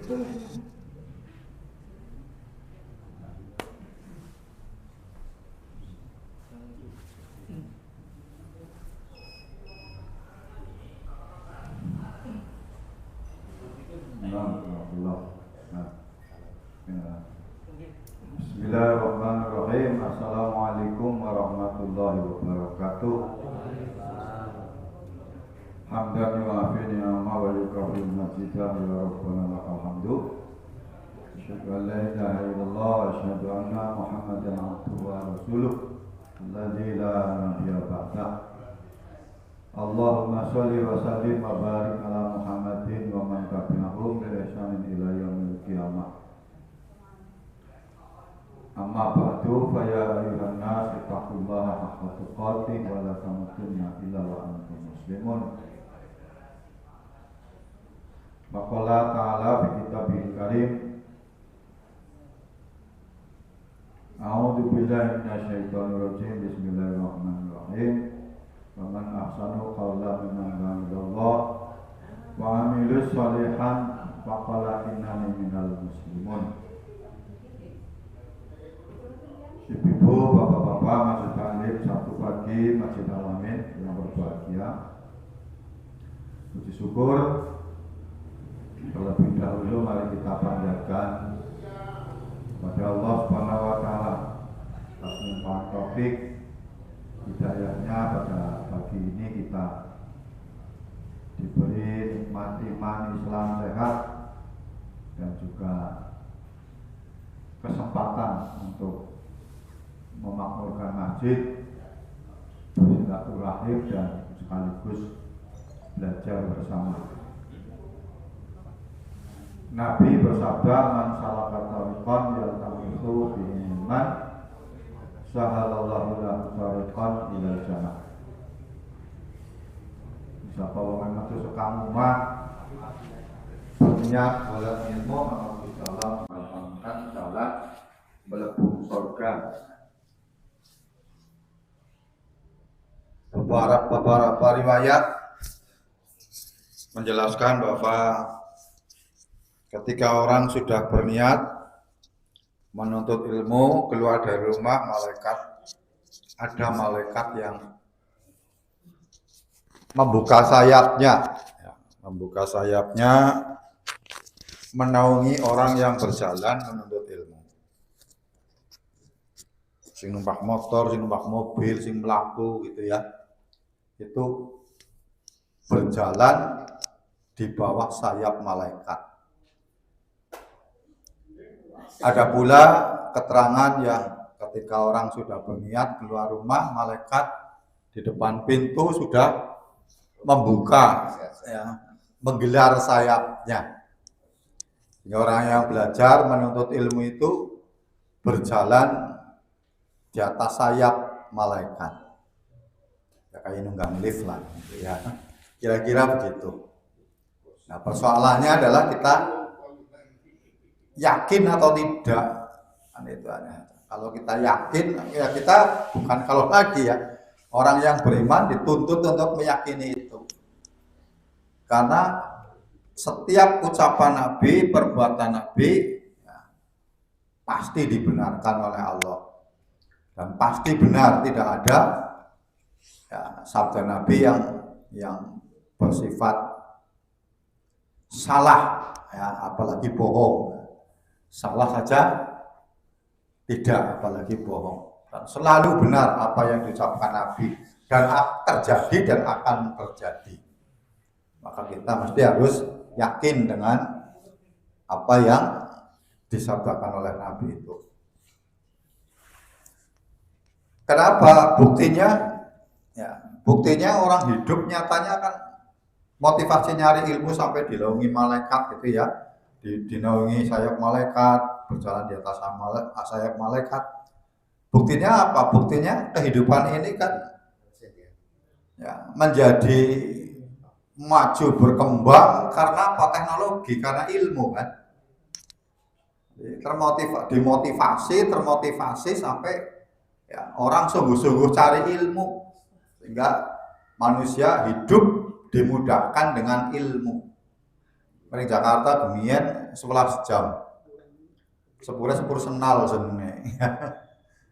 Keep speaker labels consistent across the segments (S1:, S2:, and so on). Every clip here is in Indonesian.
S1: Bismillahirrahmanirrahim. Assalamualaikum warahmatullahi wabarakatuh. Hamdan yu'afi ni'ama wa yukafi majidah ya Rabbana lakal hamdu. Asyhadu an la ilaha illallah wa asyhadu anna Muhammadan abduhu wa rasuluh alladzi la nabiyya ba'dah. Allahumma sholli wa sallim wa barik ala Muhammadin wa man tabi'ahum bi ihsanin ila yaumil qiyamah. Amma ba'du fa ya ayyuhan nas ittaqullaha haqqa tuqatih wa la tamutunna illa wa antum muslimun. Maqala ta'ala fi kitabil karim. A'udzu billahi minasyaitonir rajim. Bismillahirrahmanirrahim. Wa man ahsanu qawlan mimman hamidallah wa amilus sholihan faqala innani minal muslimun. Ibu, bapak-bapak, masjid taklim Sabtu pagi, Masjid Al-Amin yang berbahagia. Puji syukur. Terlebih dahulu mari kita panjatkan kepada Allah Subhanahu wa taala atas limpahan taufik hidayahnya pada pagi ini kita diberi nikmat iman Islam sehat dan juga kesempatan untuk memakmurkan masjid, bersilaturahim dan sekaligus belajar bersama. Nabi bersabda, "Man salaka tariqan yaltamisu bihi ilman, sahalallahu lahu tariqan ilal jannah." Siapa orang itu sekang rumah berniat golek ilmu, maka Gusti Allah melapangkan jalan mlebu surga. Beberapa riwayat menjelaskan bahwa ketika orang sudah berniat menuntut ilmu, keluar dari rumah, ada malaikat yang membuka sayapnya, menaungi orang yang berjalan menuntut ilmu. Sing numpak motor, sing numpak mobil, sing melaku gitu ya. Itu berjalan di bawah sayap malaikat. Ada pula keterangan yang ketika orang sudah berniat keluar rumah, malaikat di depan pintu sudah membuka, ya, menggelar sayapnya. Orang yang belajar menuntut ilmu itu berjalan di atas sayap malaikat. Ya kayak nunggang lift lah, gitu ya. Kira-kira begitu. Nah, persoalannya adalah kita yakin atau tidak. Itu aneh. Kalau kita yakin, ya kita bukan kalau lagi ya. Orang yang beriman dituntut untuk meyakini itu. Karena setiap ucapan Nabi, perbuatan Nabi ya, pasti dibenarkan oleh Allah. Dan pasti benar, tidak ada ya, sabda Nabi yang bersifat salah, ya, apalagi bohong. Salah saja tidak, apalagi bohong. Dan selalu benar apa yang diucapkan Nabi dan terjadi dan akan terjadi. Maka kita mesti harus yakin dengan apa yang disabdakan oleh Nabi itu. Kenapa? Buktinya, ya, buktinya orang hidup nyatanya kan motivasi nyari ilmu sampai dinaungi malaikat gitu ya, dinaungi sayap malaikat, berjalan di atas sayap malaikat. Buktinya apa? Buktinya kehidupan ini kan ya, menjadi maju berkembang karena apa? Teknologi, karena ilmu kan. Termotivasi sampai ya, orang sungguh-sungguh cari ilmu sehingga manusia hidup dimudahkan dengan ilmu. Mari Jakarta gemien 11 jam. Sepur senal jenenge.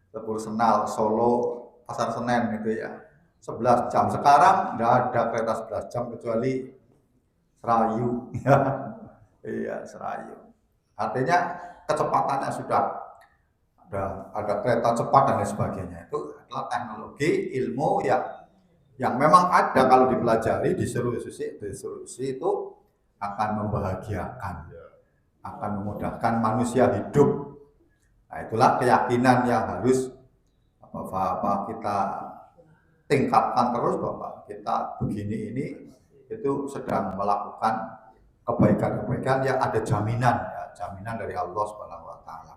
S1: Sepur senal Solo Pasar Senen gitu ya. 11 jam. Sekarang nggak ada kereta 11 jam kecuali Serayu. Iya, Serayu. Artinya kecepatannya sudah ada kereta cepat dan lain sebagainya. Itu adalah teknologi ilmu yang memang ada kalau dipelajari diseriusi itu akan membahagiakan, akan memudahkan manusia hidup. Nah, itulah keyakinan yang harus kita tingkatkan terus bahwa kita begini ini itu sedang melakukan kebaikan-kebaikan yang ada jaminan, ya, jaminan dari Allah Subhanahu wa taala.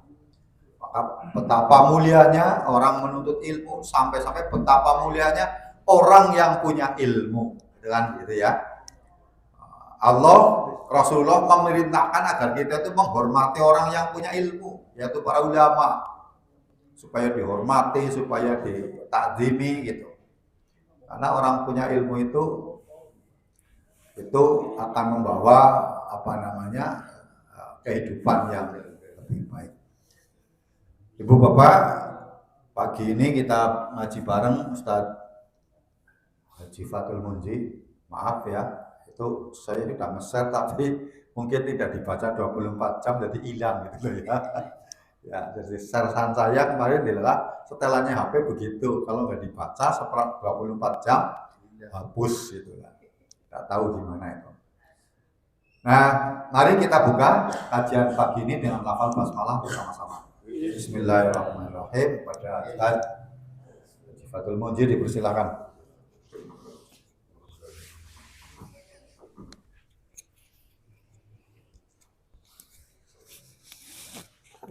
S1: Maka betapa mulianya orang menuntut ilmu, sampai-sampai betapa mulianya orang yang punya ilmu, gitu ya. Allah, Rasulullah memerintahkan agar kita itu menghormati orang yang punya ilmu, yaitu para ulama, supaya dihormati, supaya ditakzimi gitu. Karena orang punya ilmu itu akan membawa kehidupan yang lebih baik. Ibu Bapak, pagi ini kita ngaji bareng Ustaz Haji Fatul Munji. Maaf ya, itu saya sudah nge-share tapi mungkin tidak dibaca 24 jam jadi hilang gitu ya. Ya, jadi share-an saya kemarin adalah setelannya HP begitu, kalau nggak dibaca 24 jam hapus gitu lah. Nggak tahu gimana itu. Nah, mari kita buka kajian pagi ini dengan lafal basmalah bersama-sama. Bismillahirrahmanirrahim. Pada Ustaz Fatul Munji dipersilakan.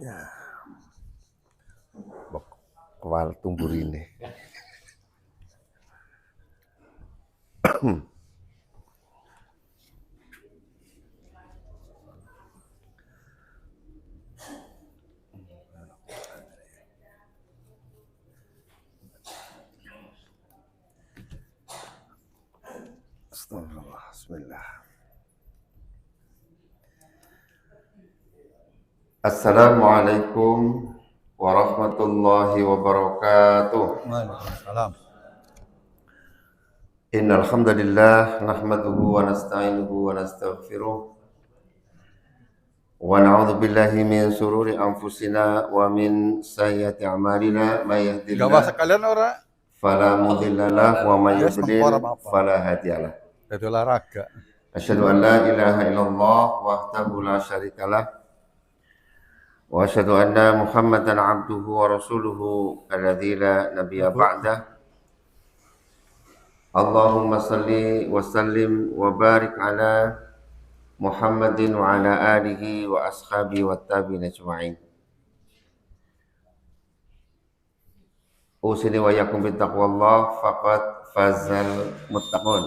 S2: Ya, kewal tumbur ini. Astagfirullah, bismillah. Assalamualaikum warahmatullahi wabarakatuh.
S1: Waalaikumsalam.
S2: Innal hamdalillah nahmaduhu wa nasta'inuhu wa nastaghfiruh wa na'udzu billahi min shururi anfusina wa min sayyiati a'malina may yahdihillahu
S1: sekalian ora
S2: fala mudhillalah wa may yudlil fala hadiyalah.
S1: Itu olahraga.
S2: Asyhadu an la ilaha illallah wahdahu la syarikalah wa asyhadu anna Muhammadan abduhu wa rasuluhu alladzi la nabiyya ba'dah. Allahumma salli wa sallim wa barik ala Muhammadin wa ala alihi wa ashabihi wa tabi'in ajma'in. Usini wa yakum bittaqwallah faqad fazal muttaqun.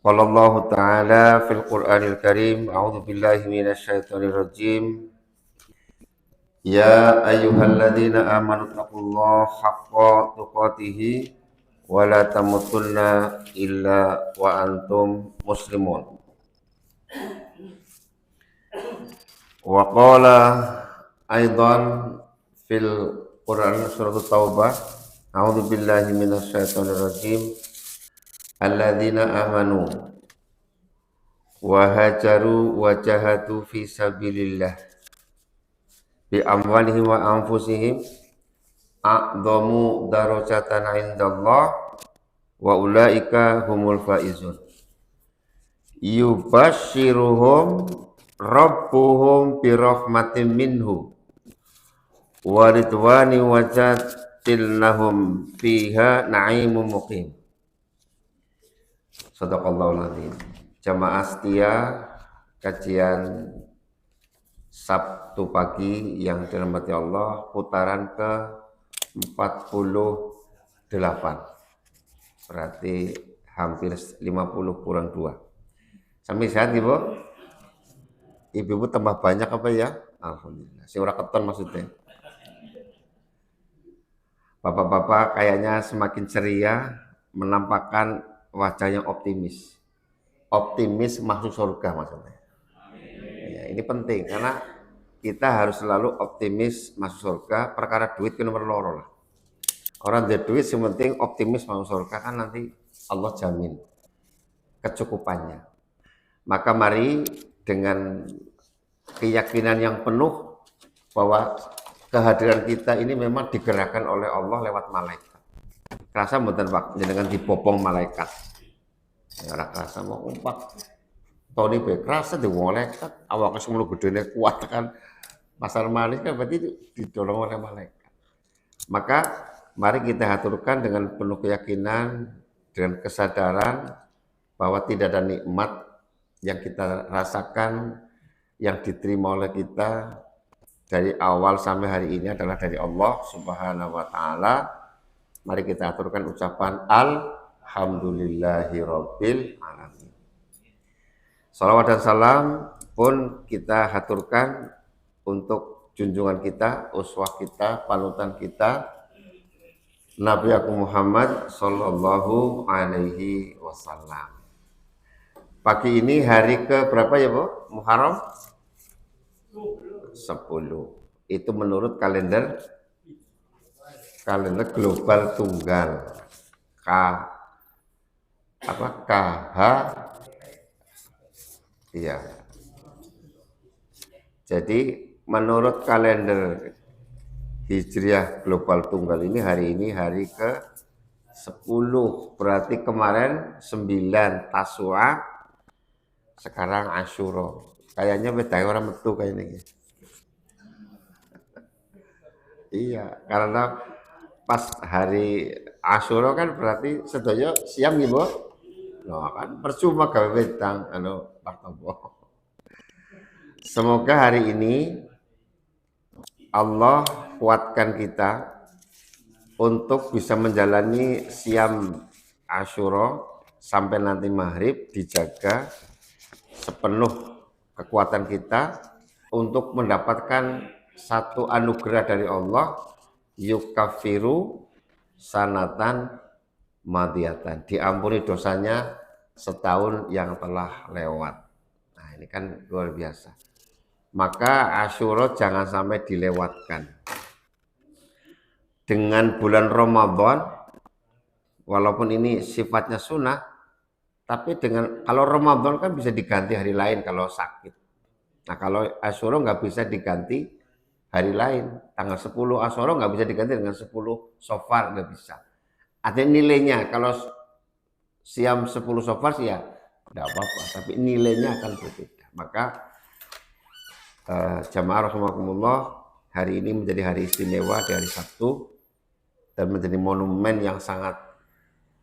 S2: Qala Allah Ta'ala fil Qur'anil Karim, a'udzu billahi minasy syaithanir rajim. Ya ayyuhalladzina amanu taqullaha haqqa tuqatih wa la tamutunna illa wa antum muslimun. Wa qala aidan fil Qur'an surah Taubah, a'udzu billahi minasy syaithanir rajim. Alladzina amanu wa hajaru wa jahadu fi sabilillah bi amwalihim wa anfusihim a'dhamu darajatan 'indallah wa ulaika humul faizun. Yubashshiruhum rabbuhum bi rahmatin minhu wa ridwani wa jannatin lahum fiha na'imun muqim. Shadaqallahul azim. Jamaah setia kajian Sabtu pagi yang dirahmati Allah, putaran ke 48. Berarti hampir 50 kurang 2. Sampai sehat Ibu? Ibu tambah banyak apa ya? Alhamdulillah. Si ora keton maksudnya. Bapak-bapak kayaknya semakin ceria, menampakkan wajah yang optimis. optimis masuk surga maksudnya. Ya, ini penting karena kita harus selalu optimis masuk surga. Perkara duit itu nomor loro lah. Orang ada duit yang penting optimis masuk surga kan nanti Allah jamin kecukupannya. Maka mari dengan keyakinan yang penuh bahwa kehadiran kita ini memang digerakkan oleh Allah lewat malaikat. Kerasa mboten Pak dengan dipopong malaikat. Ya ora kerasa mau umpak. Tony be kerasa di malaikat awake semulu gedene kuat kan. Pasar manis kan berarti didorong oleh malaikat. Maka mari kita aturkan dengan penuh keyakinan, dengan kesadaran bahwa tidak ada nikmat yang kita rasakan, yang diterima oleh kita dari awal sampai hari ini adalah dari Allah Subhanahu wa Ta'ala. Mari kita aturkan ucapan Alhamdulillahirabbil alamin. Salawat dan salam pun kita haturkan untuk junjungan kita, uswah kita, panutan kita, Nabi Muhammad Sallallahu Alaihi Wasallam. Pagi ini hari ke berapa ya Bu? Muharram? 10. Itu menurut kalender global tunggal. KH. Iya. Jadi menurut kalender Hijriah global tunggal ini hari ke 10, berarti kemarin 9 Tasua, sekarang Asyura. Kayaknya beda orang metu kayak ini. Iya, karena pas hari Asyura kan berarti sedaya siang gitu. Nah, kan percuma gawe wedang Pak Topo. Semoga hari ini Allah kuatkan kita untuk bisa menjalani siam Asyura sampai nanti maghrib, dijaga sepenuh kekuatan kita untuk mendapatkan satu anugerah dari Allah, yukafiru sanatan madiyatan, diampuni dosanya setahun yang telah lewat. Nah ini kan luar biasa. Maka Asyura jangan sampai dilewatkan. Dengan bulan Ramadan, walaupun ini sifatnya sunnah, tapi kalau Ramadan kan bisa diganti hari lain kalau sakit. Nah kalau Asyura nggak bisa diganti hari lain. Tanggal 10 Asyura nggak bisa diganti dengan 10 Safar, nggak bisa. Ada nilainya, kalau siam 10 Safar sih ya tidak apa-apa, tapi nilainya akan berbeda. Maka jamaah rahimakumullah, hari ini menjadi hari istimewa di hari Sabtu dan menjadi monumen yang sangat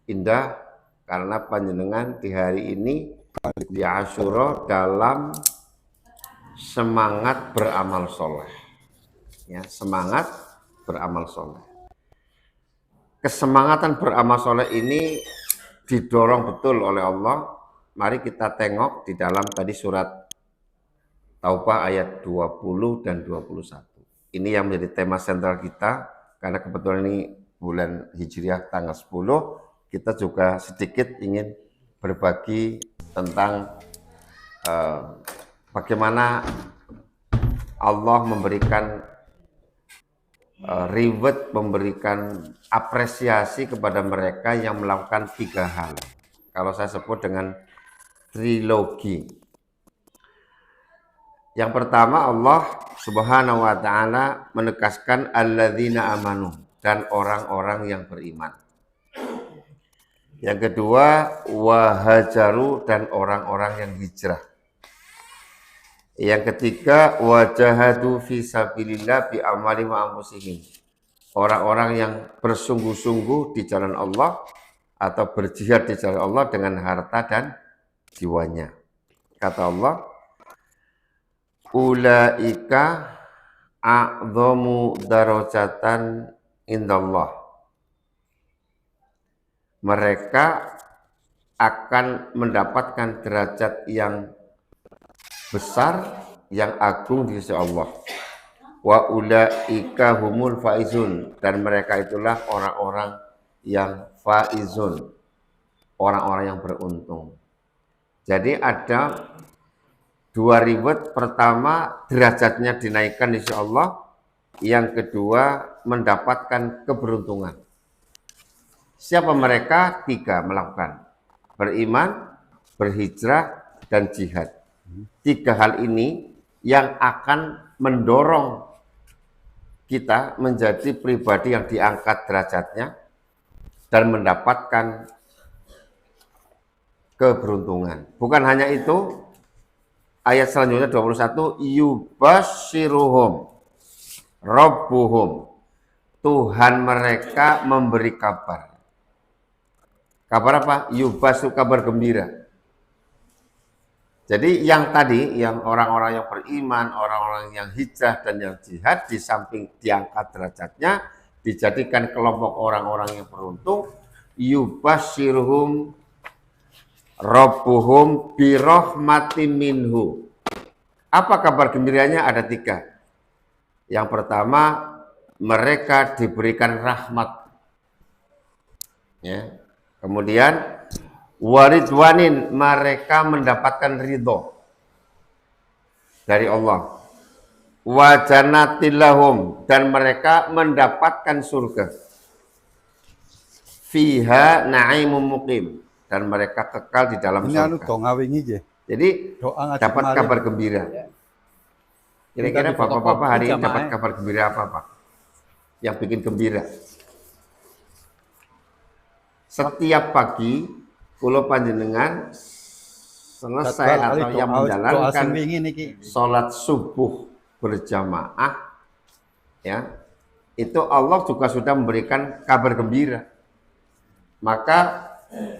S2: indah karena panjenengan di hari ini di Asyura dalam semangat beramal soleh. Ya, semangat beramal soleh. Kesemangatan beramal soleh ini didorong betul oleh Allah. Mari kita tengok di dalam tadi surat Taubah ayat 20 dan 21. Ini yang menjadi tema sentral kita, karena kebetulan ini bulan Hijriah tanggal 10, kita juga sedikit ingin berbagi tentang bagaimana Allah memberikan reward, memberikan apresiasi kepada mereka yang melakukan 3 hal. Kalau saya sebut dengan trilogi. Yang pertama, Allah Subhanahu wa Ta'ala menegaskan alladzina amanu, dan orang-orang yang beriman. Yang kedua, wahajaru, dan orang-orang yang hijrah. Yang ketiga, wajahadu fi sabilillah bi amwali wa anfusihim. Orang-orang yang bersungguh-sungguh di jalan Allah atau berjihad di jalan Allah dengan harta dan jiwanya. Kata Allah, ulaika a'dhamu darajatan indallah. Mereka akan mendapatkan derajat yang besar, yang agung di sisi Allah. Wa ulaika humul faizun, dan mereka itulah orang-orang yang faizun, orang-orang yang beruntung. Jadi ada dua reward. Pertama, derajatnya dinaikkan insya Allah. Yang kedua, mendapatkan keberuntungan. Siapa mereka? 3 melakukan: beriman, berhijrah, dan jihad. 3 hal ini yang akan mendorong kita menjadi pribadi yang diangkat derajatnya dan mendapatkan keberuntungan. Bukan hanya itu, ayat selanjutnya 21, yubashiruhum rabbuhum, Tuhan mereka memberi kabar. Kabar apa? Yubasu, kabar gembira. Jadi yang tadi, yang orang-orang yang beriman, orang-orang yang hijrah dan yang jihad, di samping diangkat derajatnya, dijadikan kelompok orang-orang yang beruntung, yubashiruhum rabbuhum birahmatin minhu. Apa kabar gembiranya? Ada 3. Yang pertama, mereka diberikan rahmat. Ya. Kemudian waridwanin, mereka mendapatkan ridho dari Allah. Wajanatillahum, dan mereka mendapatkan surga. Fiha na'imum muqim, dan mereka kekal di dalam surga. Jadi dapat kabar gembira. Kira-kira bapak-bapak hari ini dapat kabar gembira apa, Pak? Yang bikin gembira. Setiap pagi, kulo panjenengan selesai atau yang menjalankan sholat subuh berjamaah, ya, itu Allah juga sudah memberikan kabar gembira. Maka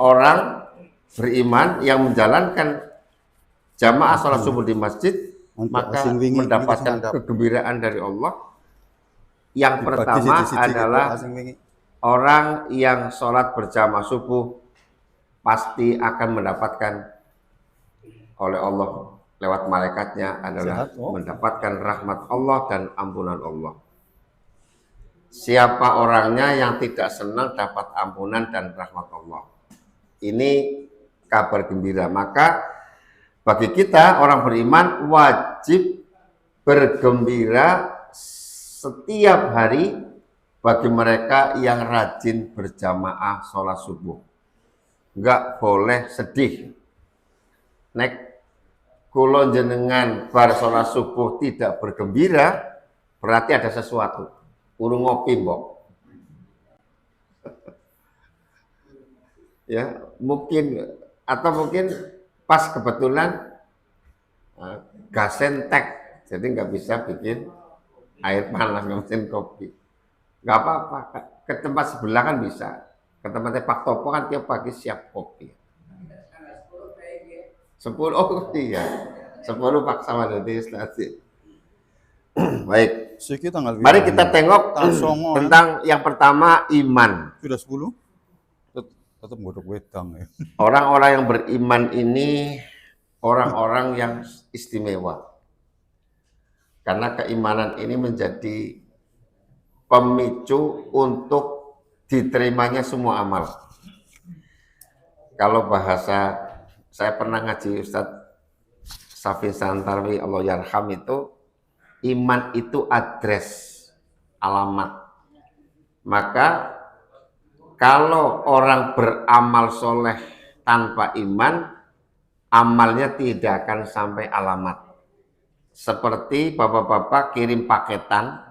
S2: orang beriman yang menjalankan jamaah sholat subuh di masjid, maka mendapatkan kegembiraan dari Allah. Yang pertama adalah orang yang sholat berjamaah subuh pasti akan mendapatkan oleh Allah lewat malaikatnya adalah mendapatkan rahmat Allah dan ampunan Allah. Siapa orangnya yang tidak senang dapat ampunan dan rahmat Allah? Ini kabar gembira. Maka bagi kita orang beriman wajib bergembira setiap hari bagi mereka yang rajin berjamaah sholat subuh. Enggak boleh sedih. Nek kulo jenengan bar sholat subuh tidak bergembira, berarti ada sesuatu. Urung ngopi mbok. Ya, mungkin atau mungkin pas kebetulan gasen tek, jadi nggak bisa bikin air panas, nggak mesin kopi. Nggak apa-apa, ke tempat sebelah kan bisa. Ke tempatnya Pak Topo kan tiap pagi siap kopi. 10, oh iya. 10 Pak sama Dodi Selasi. Baik. Mari kita tengok tentang yang pertama, iman.
S1: Sudah 10? Tetap godok wedang ya.
S2: Orang-orang yang beriman ini orang-orang yang istimewa. Karena keimanan ini menjadi pemicu untuk diterimanya semua amal. Kalau bahasa, saya pernah ngaji Ustadz Safi Santarwi Allah Yarham itu, iman itu address, alamat. Maka kalau orang beramal soleh tanpa iman, amalnya tidak akan sampai alamat. Seperti bapak-bapak kirim paketan,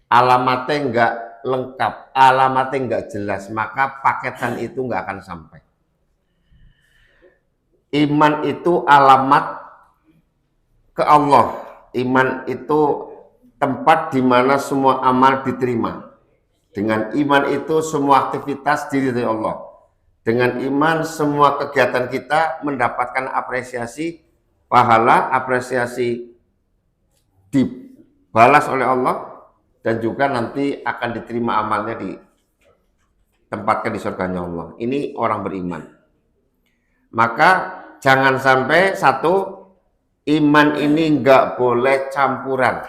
S2: alamatnya enggak lengkap, alamatnya enggak jelas, maka paketan itu enggak akan sampai. Iman itu alamat ke Allah. Iman itu tempat di mana semua amal diterima. Dengan iman itu semua aktivitas diridhoi Allah. Dengan iman semua kegiatan kita mendapatkan apresiasi, pahala, apresiasi dibalas oleh Allah, dan juga nanti akan diterima amalnya ditempatkan di surganya Allah. Ini orang beriman. Maka jangan sampai satu, iman ini nggak boleh campuran,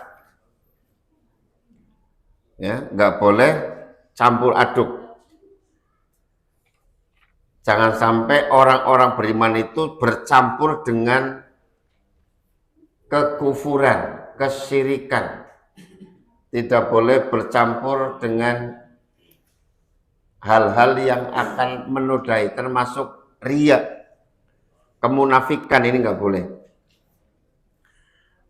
S2: ya, nggak boleh campur aduk. Jangan sampai orang-orang beriman itu bercampur dengan kekufuran, kesyirikan. Tidak boleh bercampur dengan hal-hal yang akan menodai, termasuk riya, kemunafikan, ini nggak boleh.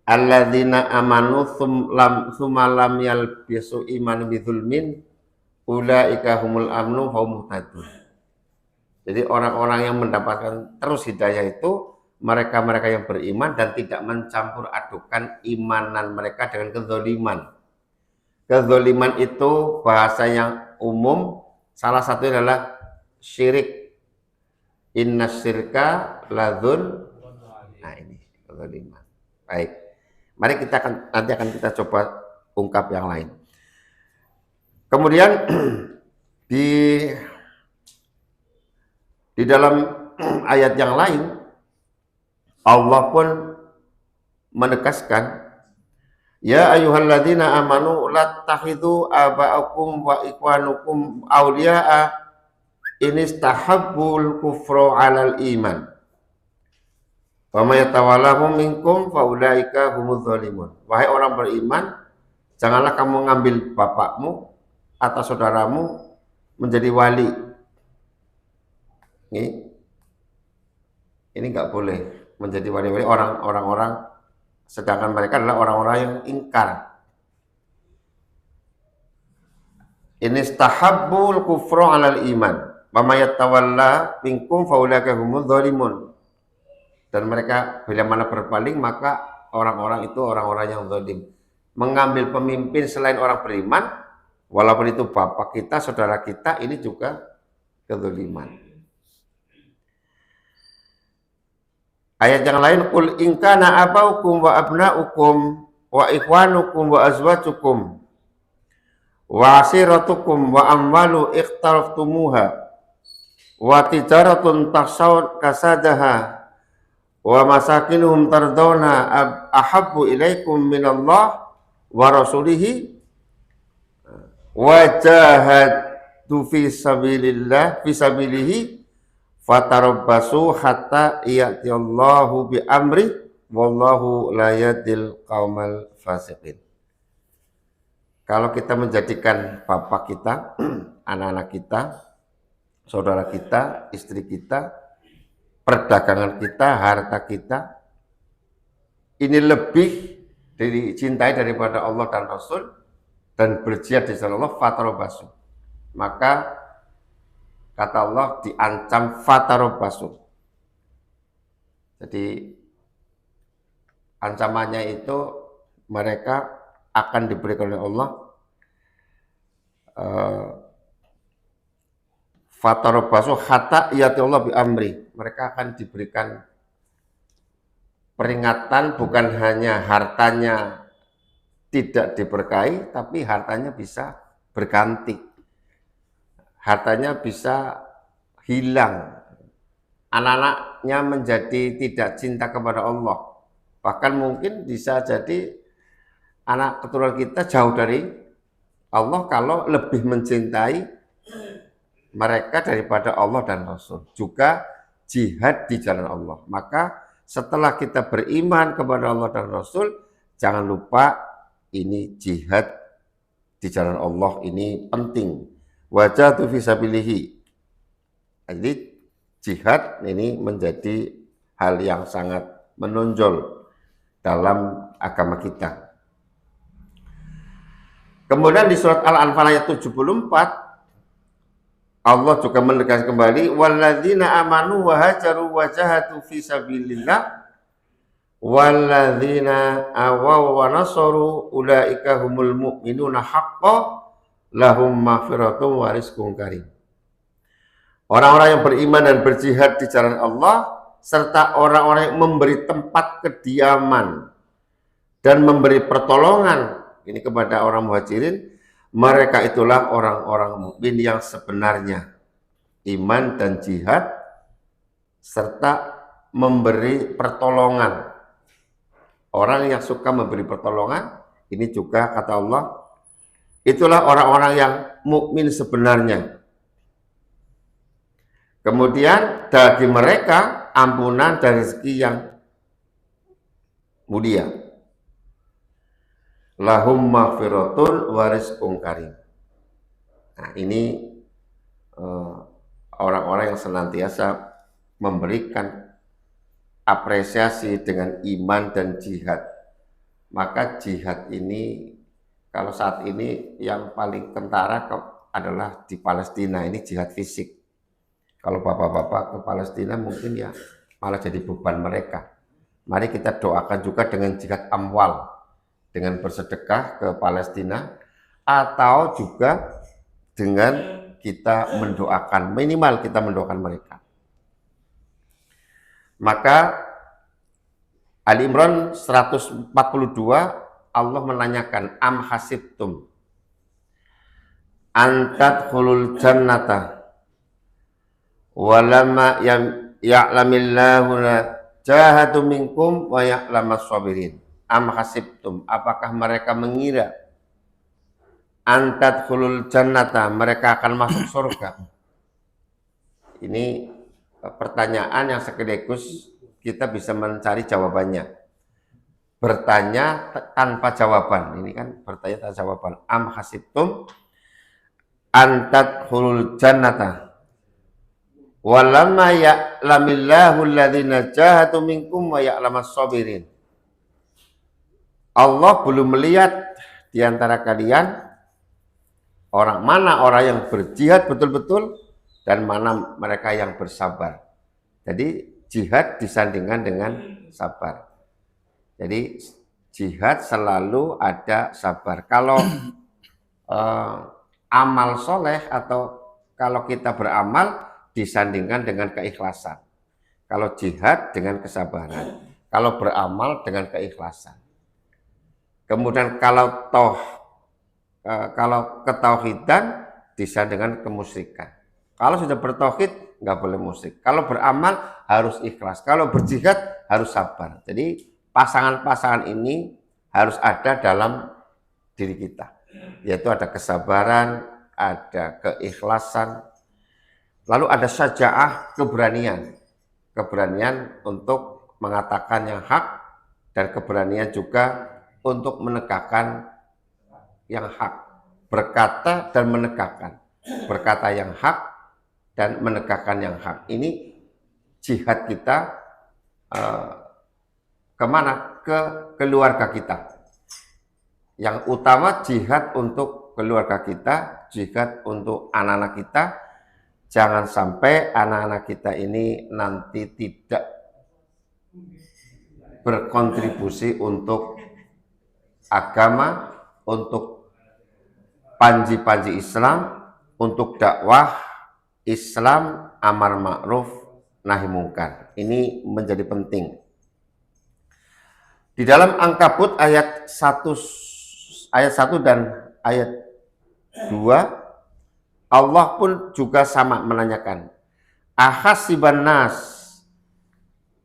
S2: Alladzina amanu tsumma lam yalbisu iman bidzulmin ulaika humul amnu wa hum muhtadun. Jadi orang-orang yang mendapatkan terus hidayah itu mereka-mereka yang beriman dan tidak mencampur adukan imanan mereka dengan kezaliman. Kezaliman itu bahasa yang umum, salah satunya adalah syirik. Inna syirka ladzun. Nah ini kezaliman. Baik, mari nanti akan kita coba ungkap yang lain. Kemudian di dalam ayat yang lain Allah pun menegaskan, ya ayyuhalladzina amanu la takhidhu aba'akum wa ikwanukum awliya'a inistahabbul kufra 'alal iman. Wa may yatawallahum minkum fa ulaika humudz zalimun. Wahai orang beriman, janganlah kamu ngambil bapakmu atau saudaramu menjadi wali. Ini nggak boleh menjadi wali-wali orang-orang, sedangkan mereka adalah orang-orang yang ingkar. Ini stahabbul kufra 'alal iman. Wa may yatawalla minkum fa ulaika humudz zalimun. Dan mereka bila mana berpaling maka orang-orang itu orang-orang yang zalim. Mengambil pemimpin selain orang beriman, walaupun itu bapak kita, saudara kita, ini juga kezaliman. Ayat yang lain, qul in kana abaukum wa abnaukum wa ikhwanukum wa azwajukum wa asiratukum wa amwalu ikhtaraftumuha wa tijaratun takhshawna kasadaha wa masakinuhum tardawna ahabbu ilaikum minallah wa rasulihi wa jahadu fi sabilihi fatarabbasu hatta ya'tiyallahu bi amri wallahu la yahdil qaumal fasiqin. Kalau kita menjadikan bapak kita, anak-anak kita, saudara kita, istri kita, perdagangan kita, harta kita, ini lebih dicintai daripada Allah dan Rasul dan berjihad di jalan Allah, fatarabbasu. Maka kata Allah diancam fatarabbasu. Jadi ancamannya itu mereka akan diberikan oleh Allah fatarabbasu hatta ya'ti Allah bi amri. Mereka akan diberikan peringatan, bukan hanya hartanya tidak diberkahi, tapi hartanya bisa berganti. Hartanya bisa hilang. Anak-anaknya menjadi tidak cinta kepada Allah. Bahkan mungkin bisa jadi anak keturunan kita jauh dari Allah kalau lebih mencintai mereka daripada Allah dan Rasul. Juga jihad di jalan Allah. Maka setelah kita beriman kepada Allah dan Rasul, jangan lupa ini jihad di jalan Allah, ini penting. Wajahatu fi sabilihi. Jadi jihad ini menjadi hal yang sangat menonjol dalam agama kita. Kemudian di surat Al-Anfal ayat 74 Allah juga menegaskan kembali, walladzina amanu wa hajaru wa jahadu fi sabilillah walladzina awaw wa nasaru ulaika humul mu'minuna haqqan lahum maghfiratun wa rizqun karim. Orang-orang yang beriman dan berjihad di jalan Allah serta orang-orang yang memberi tempat kediaman dan memberi pertolongan ini kepada orang muhajirin, mereka itulah orang-orang mukmin yang sebenarnya, iman dan jihad serta memberi pertolongan. Orang yang suka memberi pertolongan ini juga kata Allah, itulah orang-orang yang mukmin sebenarnya. Kemudian bagi mereka ampunan dan rezeki yang mulia. Lahum maghfiratun wa rizqun karim. Nah, ini orang-orang yang senantiasa memberikan apresiasi dengan iman dan jihad. Maka jihad ini kalau saat ini yang paling kentara adalah di Palestina, ini jihad fisik. Kalau bapak-bapak ke Palestina mungkin ya malah jadi beban mereka. Mari kita doakan juga dengan jihad amwal, dengan bersedekah ke Palestina, atau juga dengan kita mendoakan, minimal kita mendoakan mereka. Maka Ali Imran 142 Allah menanyakan, am hasibtum antadkhulul jannata walamma ya'lamillahu jahadu minkum wa ya'lamas sabirin. Am hasibtum, apakah mereka mengira antadkhulul jannata, mereka akan masuk surga? Ini pertanyaan yang sekaligus kita bisa mencari jawabannya. Bertanya tanpa jawaban, ini kan bertanya tanpa jawaban. Am hasibtum antadkhulul jannata walamma ya'lamillahu alladhina jahadu minkum wa ya'lamas sabirin. Allah belum melihat di antara kalian mana orang yang berjihad betul-betul dan mana mereka yang bersabar. Jadi jihad disandingkan dengan sabar. Jadi jihad selalu ada sabar. Kalau amal soleh atau kalau kita beramal disandingkan dengan keikhlasan. Kalau jihad dengan kesabaran, kalau beramal dengan keikhlasan. Kemudian kalau ketauhidan disandingkan kemusyrikan. Kalau sudah bertauhid nggak boleh musyrik. Kalau beramal harus ikhlas. Kalau berjihad harus sabar. Jadi pasangan-pasangan ini harus ada dalam diri kita. Yaitu ada kesabaran, ada keikhlasan, lalu ada syaja'ah, keberanian. Keberanian untuk mengatakan yang hak dan keberanian juga untuk menegakkan yang hak. Berkata dan menegakkan. Berkata yang hak dan menegakkan yang hak. Ini jihad kita kemana? Ke keluarga kita. Yang utama jihad untuk keluarga kita, jihad untuk anak-anak kita. Jangan sampai anak-anak kita ini nanti tidak berkontribusi untuk agama, untuk panji-panji Islam, untuk dakwah Islam, amar ma'ruf, nahi mungkar. Ini menjadi penting. Di dalam Ankabut ayat 1 dan ayat 2, Allah pun juga sama menanyakan, ahasiban nas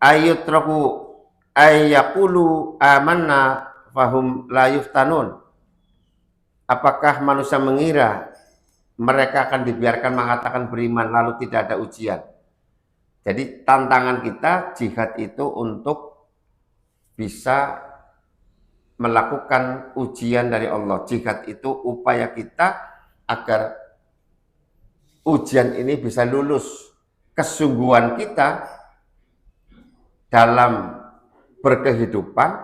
S2: ayyutraku ayyaqulu amanna fahum la yuftanun. Apakah manusia mengira mereka akan dibiarkan mengatakan beriman lalu tidak ada ujian? Jadi tantangan kita jihad itu untuk bisa melakukan ujian dari Allah. Jihad itu upaya kita agar ujian ini bisa lulus. Kesungguhan kita dalam berkehidupan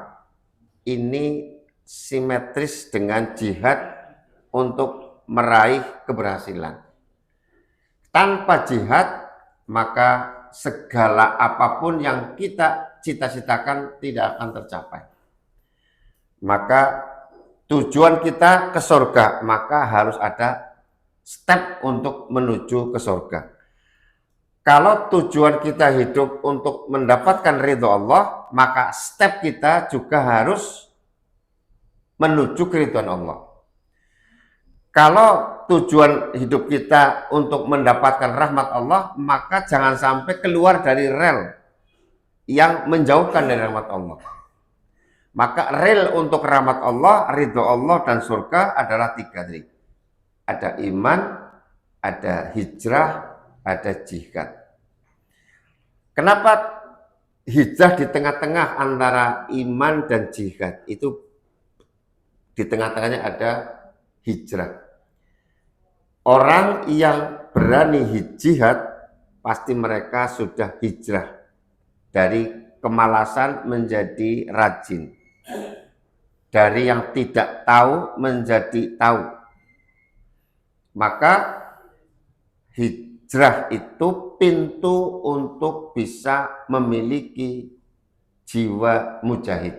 S2: ini simetris dengan jihad untuk meraih keberhasilan. Tanpa jihad, maka segala apapun yang kita cita-citakan tidak akan tercapai. Maka tujuan kita ke surga, maka harus ada step untuk menuju ke surga. Kalau tujuan kita hidup untuk mendapatkan ridho Allah, maka step kita juga harus menuju keridhaan Allah. Kalau tujuan hidup kita untuk mendapatkan rahmat Allah, maka jangan sampai keluar dari rel yang menjauhkan dari rahmat Allah. Maka rel untuk rahmat Allah, ridho Allah, dan surga adalah 3 tadi. Ada iman, ada hijrah, ada jihad. Kenapa hijrah di tengah-tengah antara iman dan jihad? Itu di tengah-tengahnya ada hijrah. Orang yang berani jihad, pasti mereka sudah hijrah dari kemalasan menjadi rajin, dari yang tidak tahu menjadi tahu. Maka hijrah itu pintu untuk bisa memiliki jiwa mujahid.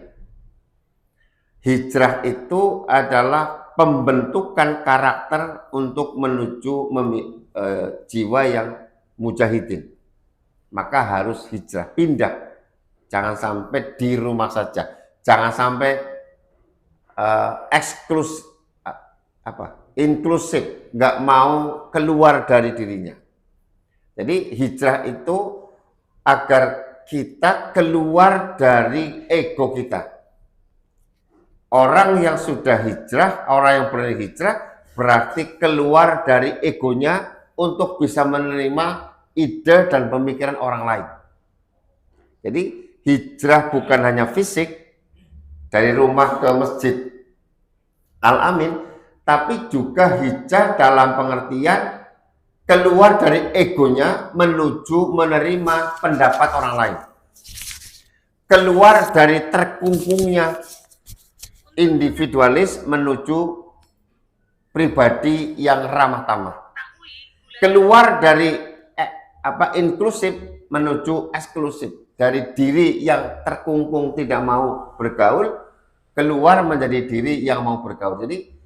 S2: Hijrah itu adalah pembentukan karakter untuk menuju jiwa yang mujahidin. Maka harus hijrah, pindah. Jangan sampai di rumah saja. Jangan sampai inklusif, nggak mau keluar dari dirinya. Jadi hijrah itu agar kita keluar dari ego kita. Orang yang sudah hijrah, orang yang berani hijrah, berarti keluar dari egonya untuk bisa menerima ide dan pemikiran orang lain. Jadi hijrah bukan hanya fisik, dari rumah ke masjid Al-Amin, tapi juga hijrah dalam pengertian keluar dari egonya menuju menerima pendapat orang lain. Keluar dari terkungkungnya individualis menuju pribadi yang ramah tamah. Keluar dari inklusif menuju eksklusif. Dari diri yang terkungkung tidak mau bergaul, keluar menjadi diri yang mau bergaul. Jadi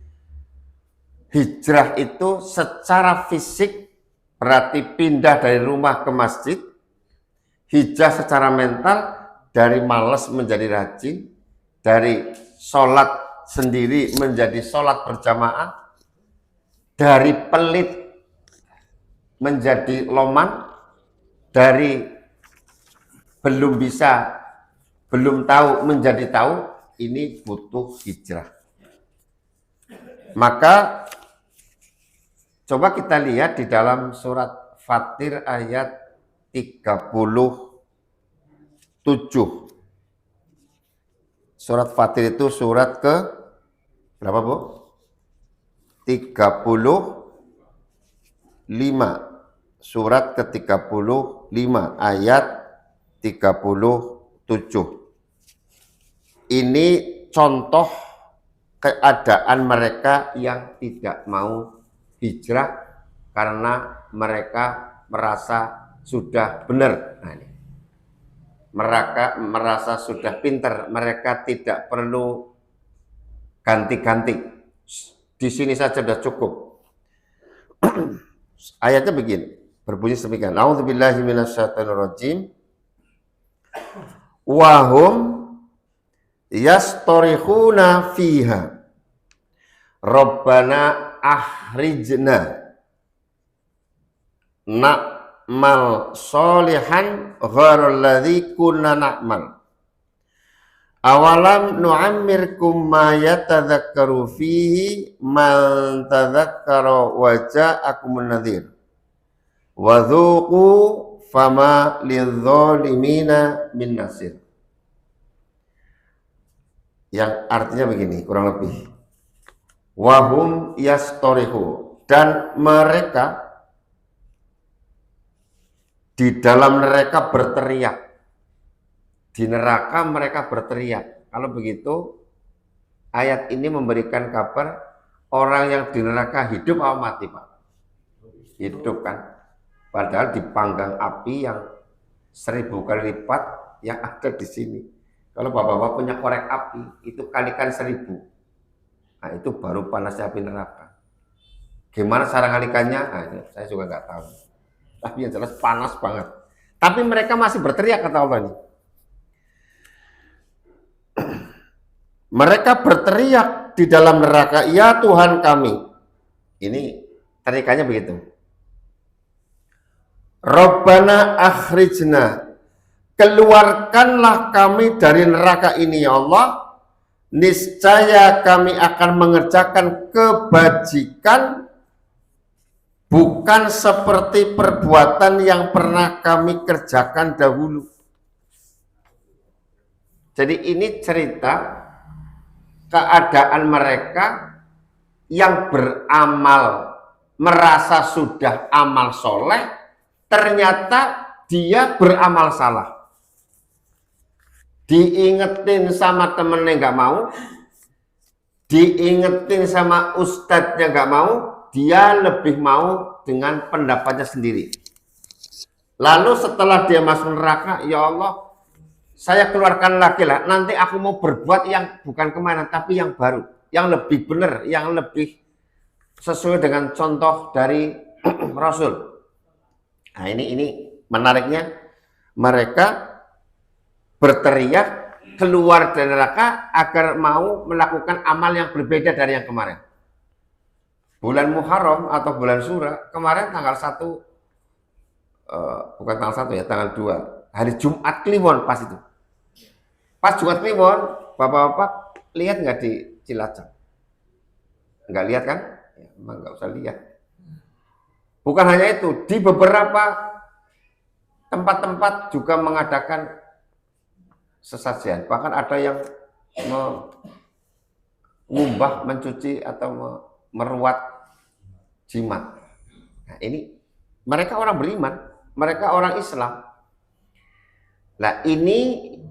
S2: hijrah itu secara fisik berarti pindah dari rumah ke masjid. Hijrah secara mental dari malas menjadi rajin, dari sholat sendiri menjadi sholat berjamaah, dari pelit menjadi loman, dari belum bisa, belum tahu menjadi tahu. Ini butuh hijrah. Maka coba kita lihat di dalam surat Fatir ayat 37. Surat Fatir itu surat ke berapa, Bu? 35. Surat ke-35 ayat 37. Ini contoh keadaan mereka yang tidak mau hijrah karena mereka merasa sudah benar. Nah, ini. Mereka merasa sudah pintar, mereka tidak perlu ganti-ganti. Di sini saja sudah cukup. Ayatnya begini, berbunyi demikian. A'udzubillahi minasyaitonirrajim. Wahum yastorihuna fiha Rabbana ahrijna na'mal solihan ghairul ladzi kunna na'mal awalam nu'ammirkum ma yatadzakkaru fihi man tadzakkara wa ja'akumun nadhir wa dzuqu fama lidzalimina min nasir. Yang artinya begini, kurang lebih. Wahum yastorihu, dan mereka di dalam neraka berteriak. Di neraka mereka berteriak. Kalau begitu, ayat ini memberikan kabar orang yang di neraka hidup atau mati, Pak? Hidup kan? Padahal dipanggang api yang 1000 kali lipat yang ada di sini. Kalau bapak-bapak punya korek api, itu kalikan 1000. Nah, itu baru panasnya api neraka. Gimana cara ngalikannya? Nah, ini saya juga nggak tahu. Tapi yang jelas panas banget. Tapi mereka masih berteriak, kata Allah ini. Mereka berteriak di dalam neraka, ya Tuhan kami. Ini teriakannya begitu. Rabbana akhrijna, keluarkanlah kami dari neraka ini ya Allah, niscaya kami akan mengerjakan kebajikan bukan seperti perbuatan yang pernah kami kerjakan dahulu. Jadi ini cerita keadaan mereka yang beramal, merasa sudah amal soleh, ternyata dia beramal salah. Diingetin sama temennya nggak mau, diingetin sama ustadznya nggak mau, dia lebih mau dengan pendapatnya sendiri. Lalu setelah dia masuk neraka, ya Allah, saya keluarkan lagi lah, nanti aku mau berbuat yang bukan kemana, tapi yang baru, yang lebih benar, yang lebih sesuai dengan contoh dari Rasul. Nah ini menariknya, mereka berteriak keluar dari neraka agar mau melakukan amal yang berbeda dari yang kemarin. Bulan Muharram atau bulan Syura, kemarin tanggal 1, bukan tanggal 1 ya, tanggal 2, hari Jumat Kliwon pas itu. Pas Jumat Kliwon, bapak-bapak lihat nggak di Cilacap? Nggak lihat kan? Ya, emang nggak usah lihat. Bukan hanya itu, di beberapa tempat-tempat juga mengadakan sesajian. Bahkan ada yang mengubah, mencuci atau meruat jimat. Nah, ini mereka orang beriman, mereka orang Islam. Nah, ini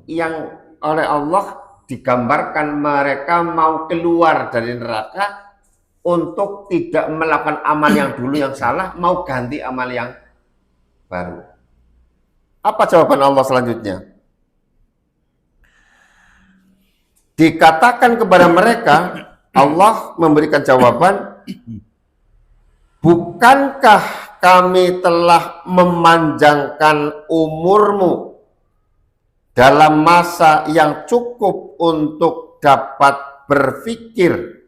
S2: yang oleh Allah digambarkan mereka mau keluar dari neraka untuk tidak melakukan amal yang dulu yang salah, mau ganti amal yang baru. Apa jawaban Allah selanjutnya? Dikatakan kepada mereka, Allah memberikan jawaban, bukankah kami telah memanjangkan umurmu dalam masa yang cukup untuk dapat berpikir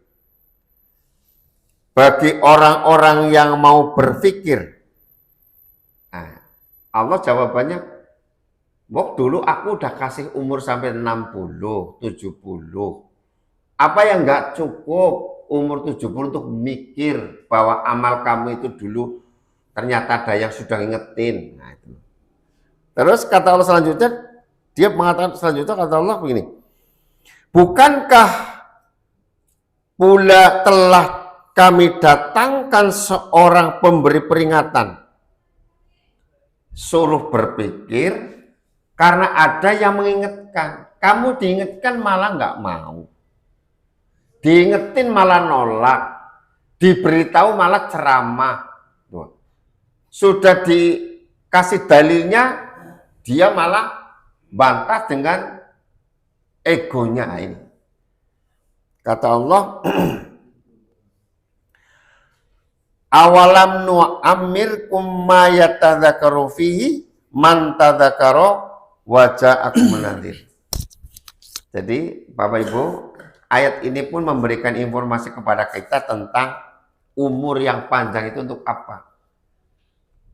S2: bagi orang-orang yang mau berpikir. Nah, Allah jawabannya, dulu aku udah kasih umur sampai 60, 70. Apa yang nggak cukup umur 70 untuk mikir bahwa amal kamu itu dulu ternyata ada yang sudah ngingetin. Nah, itu. Terus kata Allah selanjutnya, dia mengatakan selanjutnya, kata Allah begini, bukankah pula telah kami datangkan seorang pemberi peringatan, suruh berpikir, karena ada yang mengingatkan. Kamu diingatkan malah nggak mau, diingetin malah nolak, diberitahu malah ceramah. Sudah dikasih dalilnya, dia malah bantah dengan egonya ini. Kata Allah, awalam nu'ammirkum ma yatadzakaru fihi man tadzakara waja'akum nadhir. Jadi Bapak Ibu, ayat ini pun memberikan informasi kepada kita tentang umur yang panjang itu untuk apa.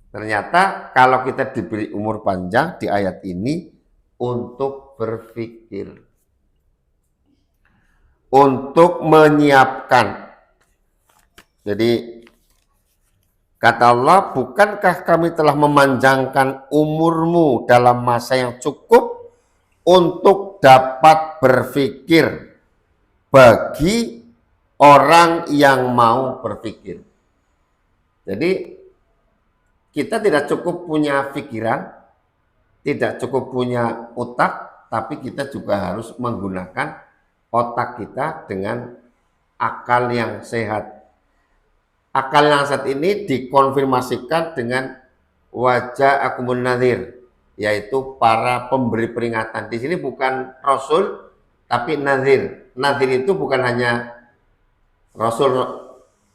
S2: Ternyata kalau kita diberi umur panjang di ayat ini untuk berpikir, untuk menyiapkan. Jadi kata Allah, bukankah kami telah memanjangkan umurmu dalam masa yang cukup untuk dapat berpikir bagi orang yang mau berpikir. Jadi kita tidak cukup punya pikiran, tidak cukup punya otak, tapi kita juga harus menggunakan otak kita dengan akal yang sehat. Akal yang sehat ini dikonfirmasikan dengan wajah akumun nadhir, yaitu para pemberi peringatan. Di sini bukan Rasul, tapi nadhir. Nadhir itu bukan hanya Rasul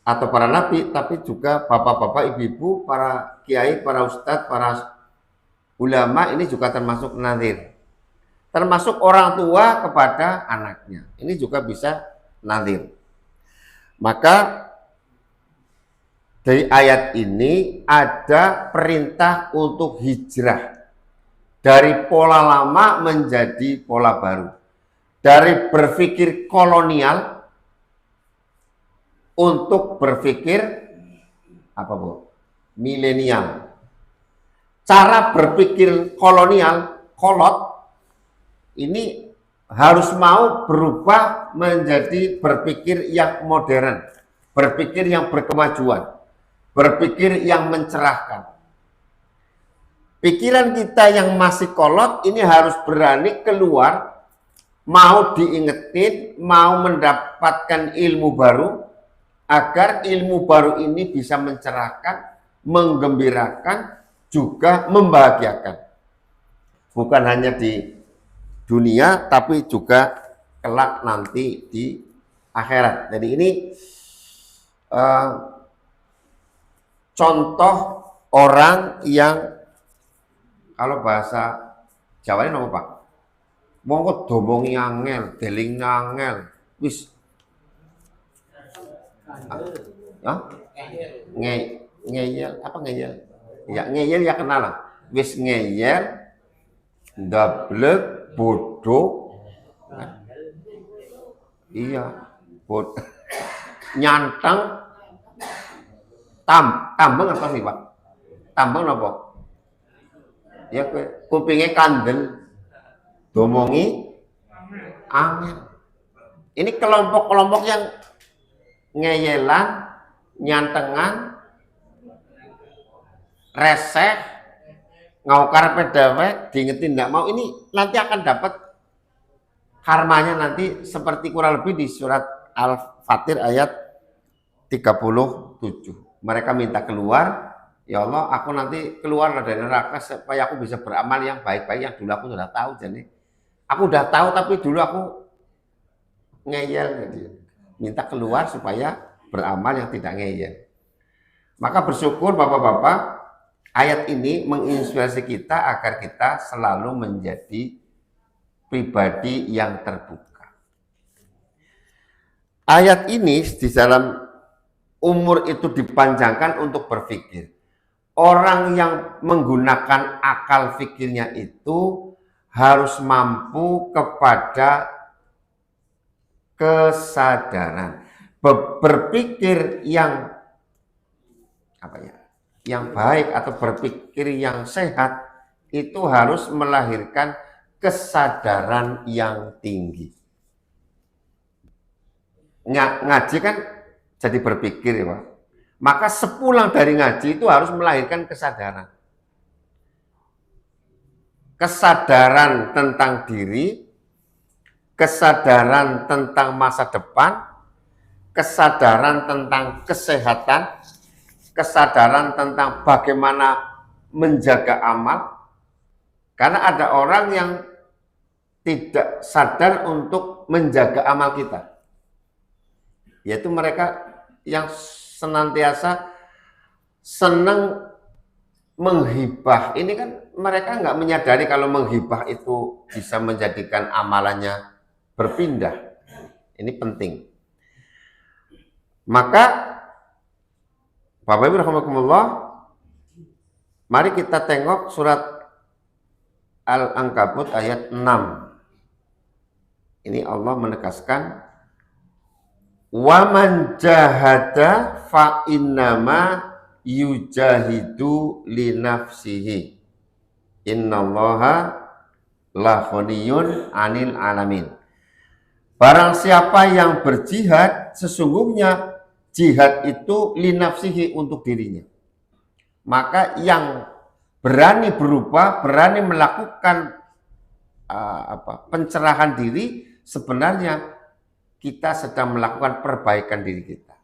S2: atau para nabi, tapi juga bapak-bapak, ibu-ibu, para kiai, para ustadz, para ulama, ini juga termasuk nadhir. Termasuk orang tua kepada anaknya, ini juga bisa nadhir. Maka dari ayat ini ada perintah untuk hijrah dari pola lama menjadi pola baru, dari berpikir kolonial untuk berpikir apa Bu? milenial. Cara berpikir kolonial, kolot, ini harus mau berubah menjadi berpikir yang modern, berpikir yang berkemajuan, berpikir yang mencerahkan. Pikiran kita yang masih kolot ini harus berani keluar, mau diingetin, mau mendapatkan ilmu baru, agar ilmu baru ini bisa mencerahkan, menggembirakan, juga membahagiakan. Bukan hanya di dunia, tapi juga kelak nanti di akhirat. Jadi ini contoh orang yang, kalau bahasa Jawa ini apa Pak? Mongko domongi angel, deling angel, wis ngeyel apa ngeyel? Ya ngeyel ya kenal lah. Wis ngeyel, ndablek, bodoh. Iya, bodoh. Nyanteng, tambeng apa sih Pak? Tambeng apa? Ya kupingnya kandel, domongi angel. Ini kelompok-kelompok yang ngeyelan, nyantengan, reseh, ngaukar pedawai, diingetin tidak mau, ini nanti akan dapat karmanya nanti seperti kurang lebih di surat Al-Fatir ayat 37. Mereka minta keluar, ya Allah aku nanti keluar dari neraka supaya aku bisa beramal yang baik-baik yang dulu aku sudah tahu. Jadi aku sudah tahu tapi dulu aku ngeyel, jadi minta keluar supaya beramal yang tidak ngeyel. Maka bersyukur Bapak-bapak, ayat ini menginspirasi kita agar kita selalu menjadi pribadi yang terbuka. Ayat ini di dalam umur itu dipanjangkan untuk berpikir. Orang yang menggunakan akal fikirnya itu harus mampu kepada kesadaran. Berpikir yang yang baik atau berpikir yang sehat itu harus melahirkan kesadaran yang tinggi. Ngaji kan jadi berpikir ya Pak. Maka sepulang dari ngaji itu harus melahirkan kesadaran. Kesadaran tentang diri, kesadaran tentang masa depan, kesadaran tentang kesehatan, kesadaran tentang bagaimana menjaga amal. Karena ada orang yang tidak sadar untuk menjaga amal kita. Yaitu mereka yang senantiasa senang menghibah. Ini kan mereka nggak menyadari kalau menghibah itu bisa menjadikan amalannya berpindah. Ini penting. Maka Bapak Ibu rahimakumullah, mari kita tengok surat Al-Ankabut ayat 6. Ini Allah menegaskan, wa man jahada fa innama yujahidu li nafsihi innallaha la ghaniyun 'anil alamin. Barang siapa yang berjihad, sesungguhnya jihad itu li nafsihi, untuk dirinya. Maka yang berani berubah, berani melakukan pencerahan diri, sebenarnya kita sedang melakukan perbaikan diri kita.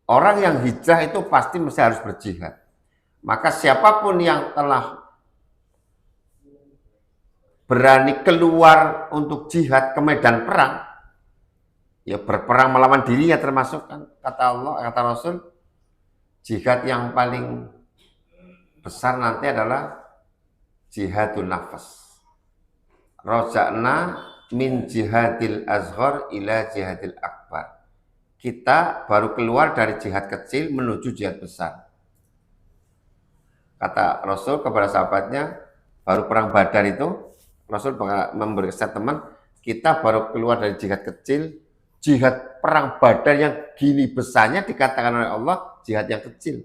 S2: Orang yang hijrah itu pasti mesti harus berjihad. Maka siapapun yang telah berani keluar untuk jihad ke medan perang, ya berperang melawan dirinya termasuk, kan kata Allah, kata Rasul, jihad yang paling besar nanti adalah jihadun nafas. Roja'na min jihadil azhar ila jihadil akbar. Kita baru keluar dari jihad kecil menuju jihad besar. Kata Rasul kepada sahabatnya, baru perang Badar itu, Rasul memberi statement, kita baru keluar dari jihad kecil, jihad perang Badar yang gini besarnya dikatakan oleh Allah jihad yang kecil.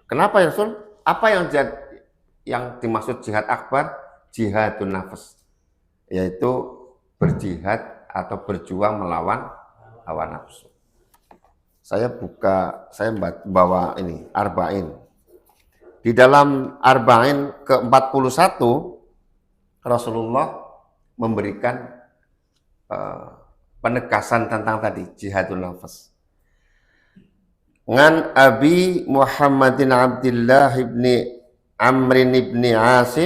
S2: Kenapa ya Rasul? Apa yang dimaksud jihad akbar? Jihadun nafas, yaitu berjihad atau berjuang melawan hawa nafsu. Saya bawa ini Arba'in. Di dalam Arba'in ke-41 Rasulullah memberikan penegasan tentang tadi jihadun nafas. Ngan Abi Muhammadin Abdullah ibni Amrin ibni Asi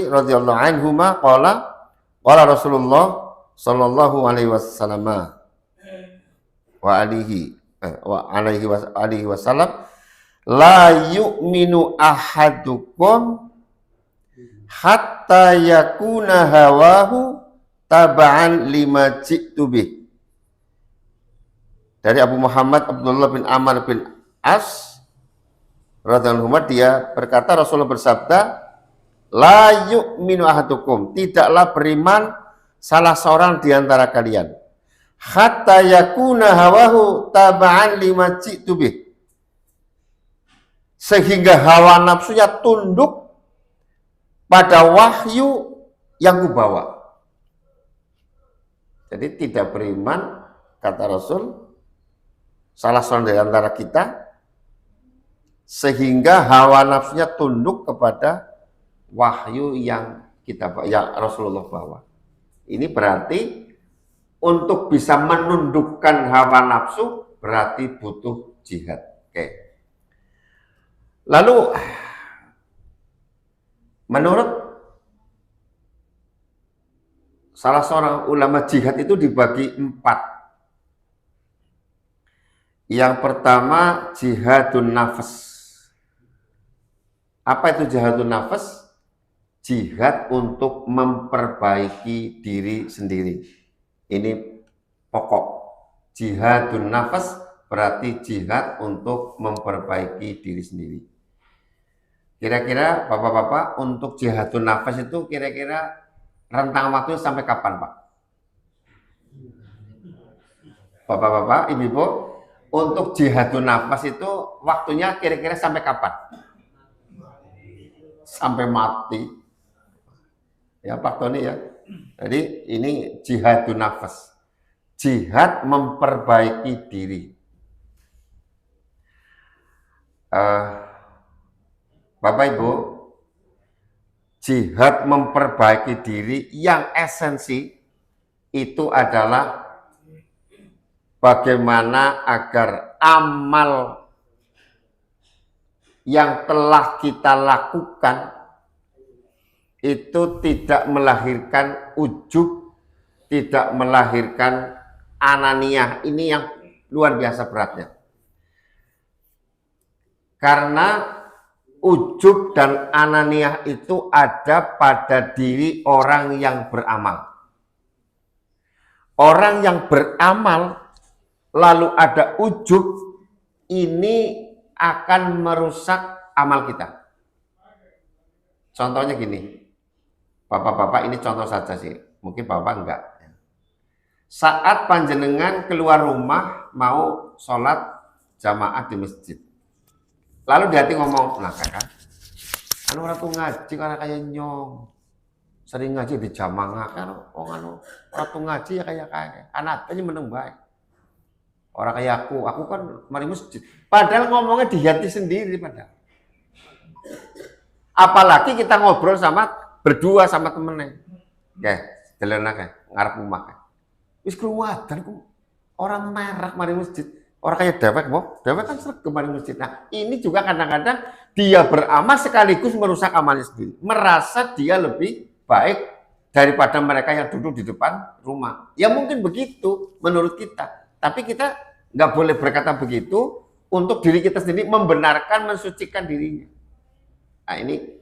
S2: radhiyallahu anhuma qala Rasulullah sallallahu alaihi wasallam alaihi wasallam la yu'minu ahadukum hatta yakuna hawahu taba'an lima ji'tu bih. Dari Abu Muhammad Abdullah bin Amr bin As radhiyallahu anhu, dia berkata, Rasulullah bersabda, la yu'minu ahadukum, tidaklah beriman salah seorang di antara kalian, hatta yakuna hawahu taba'an lima ji'tu bih, sehingga hawa nafsunya tunduk pada wahyu yang kubawa. Jadi tidak beriman, kata Rasul, salah seorang dari antara kita, sehingga hawa nafsunya tunduk kepada wahyu yang Rasulullah bawa. Ini berarti untuk bisa menundukkan hawa nafsu berarti butuh jihad. Oke. Lalu menurut salah seorang ulama, jihad itu dibagi 4. Yang pertama jihadun nafas. Apa itu jihadun nafas? Jihad untuk memperbaiki diri sendiri. Ini pokok. Jihadun nafas berarti jihad untuk memperbaiki diri sendiri. Kira-kira Bapak-bapak, untuk jihadun nafas itu kira-kira rentang waktu sampai kapan, Pak? Bapak-bapak, Ibu-ibu, untuk jihadun nafas itu waktunya kira-kira sampai kapan? Sampai mati. Ya Pak Tony ya. Jadi ini jihadun nafas. Jihad memperbaiki diri. Bapak Ibu, jihad memperbaiki diri yang esensi itu adalah bagaimana agar amal yang telah kita lakukan itu tidak melahirkan ujub, tidak melahirkan ananiyah. Ini yang luar biasa beratnya. Karena ujub dan ananiyah itu ada pada diri orang yang beramal. Orang yang beramal lalu ada ujub, ini akan merusak amal kita. Contohnya gini, Bapak-bapak, ini contoh saja sih, mungkin Bapak enggak. Saat panjenengan keluar rumah mau sholat jamaah di masjid, lalu di hati ngomong, nah kakak, anu ratu ngaji karena kayak nyong, sering ngaji di jamaah kan, anu ratu ngaji ya kayak anak aja meneng baik. Orang kayak aku kan mari masjid. Padahal ngomongnya di hati sendiri padahal. Apalagi kita ngobrol berdua sama temennya. Ya, jalan aja, ngarep rumah. Wis keluadan orang merah mari masjid. Orang kayak dewek, dewek kan sregep mari masjid. Nah, ini juga kadang-kadang dia beramal sekaligus merusak amalnya sendiri. Merasa dia lebih baik daripada mereka yang duduk di depan rumah. Ya mungkin begitu menurut kita. Tapi kita nggak boleh berkata begitu untuk diri kita sendiri, membenarkan, mensucikan dirinya. Nah ini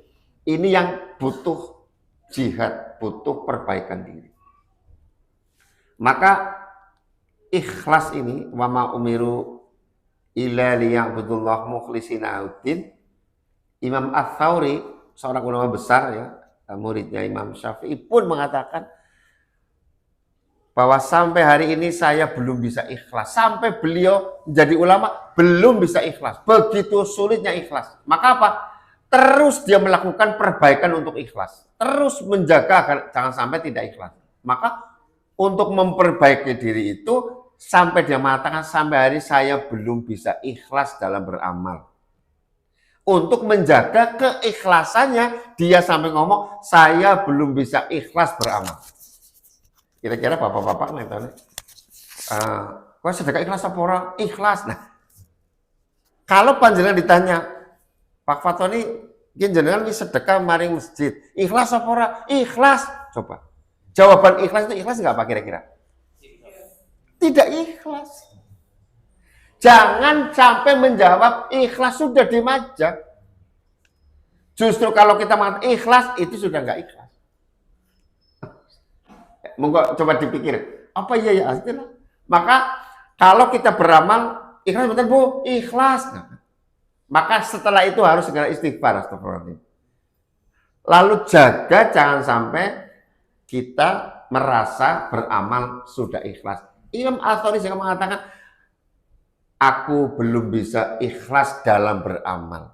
S2: yang butuh jihad, butuh perbaikan diri. Maka ikhlas ini, wa ma umiru illa liya'budullah mukhlishina lahud-din. Imam Ats-Tsauri, seorang ulama besar ya, muridnya Imam Syafi'i pun mengatakan bahwa sampai hari ini saya belum bisa ikhlas. Sampai beliau menjadi ulama belum bisa ikhlas. Begitu sulitnya ikhlas. Maka apa? Terus dia melakukan perbaikan untuk ikhlas. Terus menjaga agar jangan sampai tidak ikhlas. Maka untuk memperbaiki diri itu sampai dia mengatakan sampai hari saya belum bisa ikhlas dalam beramal. Untuk menjaga keikhlasannya, dia sampai ngomong, saya belum bisa ikhlas beramal. Kira-kira bapak-bapak nontonnya, kok sedekah ikhlas apa orang? Ikhlas. Nah, kalau panjenengan ditanya, Pak Fatoni, jenengan ini sedekah maring masjid, ikhlas apa orang? Ikhlas. Coba, jawaban ikhlas itu ikhlas nggak Pak kira-kira? Tidak ikhlas. Jangan sampai menjawab ikhlas sudah dimajak. Justru kalau kita mengatakan ikhlas, itu sudah nggak ikhlas. Monggo coba dipikir, apa iya ya ikhlas? Maka kalau kita beramal, ikhlas betul Bu, ikhlas. Nah, maka setelah itu harus segera istighfar, astagfirullahaladzim. Lalu jaga jangan sampai kita merasa beramal sudah ikhlas. Imam Ath-Thawri juga mengatakan, aku belum bisa ikhlas dalam beramal.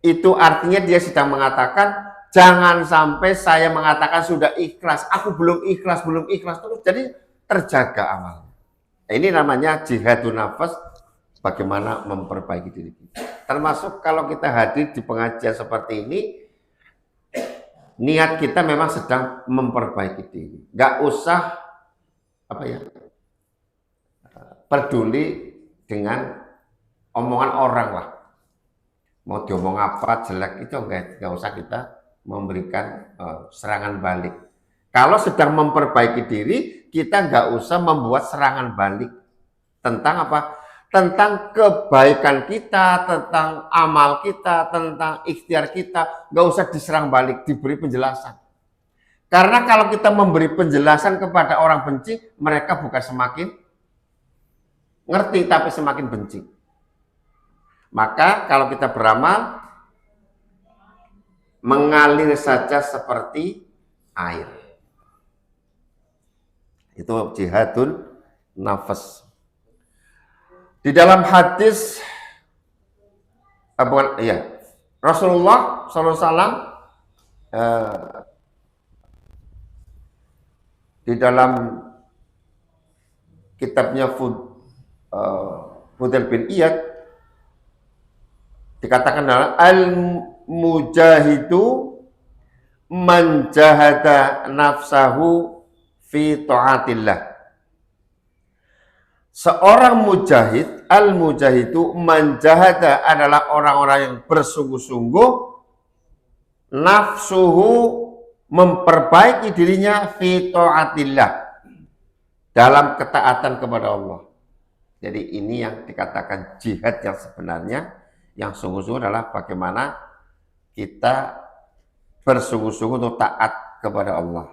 S2: Itu artinya dia sedang mengatakan, jangan sampai saya mengatakan sudah ikhlas, aku belum ikhlas terus. Jadi terjaga amalnya. Ini namanya jihadun nafas, bagaimana memperbaiki diri kita. Termasuk kalau kita hadir di pengajian seperti ini, niat kita memang sedang memperbaiki diri. Gak usah peduli dengan omongan orang lah. Mau diomong apa jelek itu enggak usah kita memberikan serangan balik. Kalau sedang memperbaiki diri, kita nggak usah membuat serangan balik tentang apa? Tentang kebaikan kita, tentang amal kita, tentang ikhtiar kita. Nggak usah diserang balik, diberi penjelasan. Karena kalau kita memberi penjelasan kepada orang benci, mereka bukan semakin ngerti, tapi semakin benci. Maka kalau kita beramal, mengalir saja seperti air. Itu jihadun nafas. Di dalam hadis Rasulullah SAW di dalam kitabnya Fudel bin Iyad dikatakan adalah al-mujahidu man jahada nafsahu fi ta'atillah. Seorang mujahid, al-mujahidu man jahada adalah orang-orang yang bersungguh-sungguh nafsuhu memperbaiki dirinya fi ta'atillah dalam ketaatan kepada Allah. Jadi ini yang dikatakan jihad yang sebenarnya. Yang sungguh-sungguh adalah bagaimana kita bersungguh-sungguh untuk taat kepada Allah.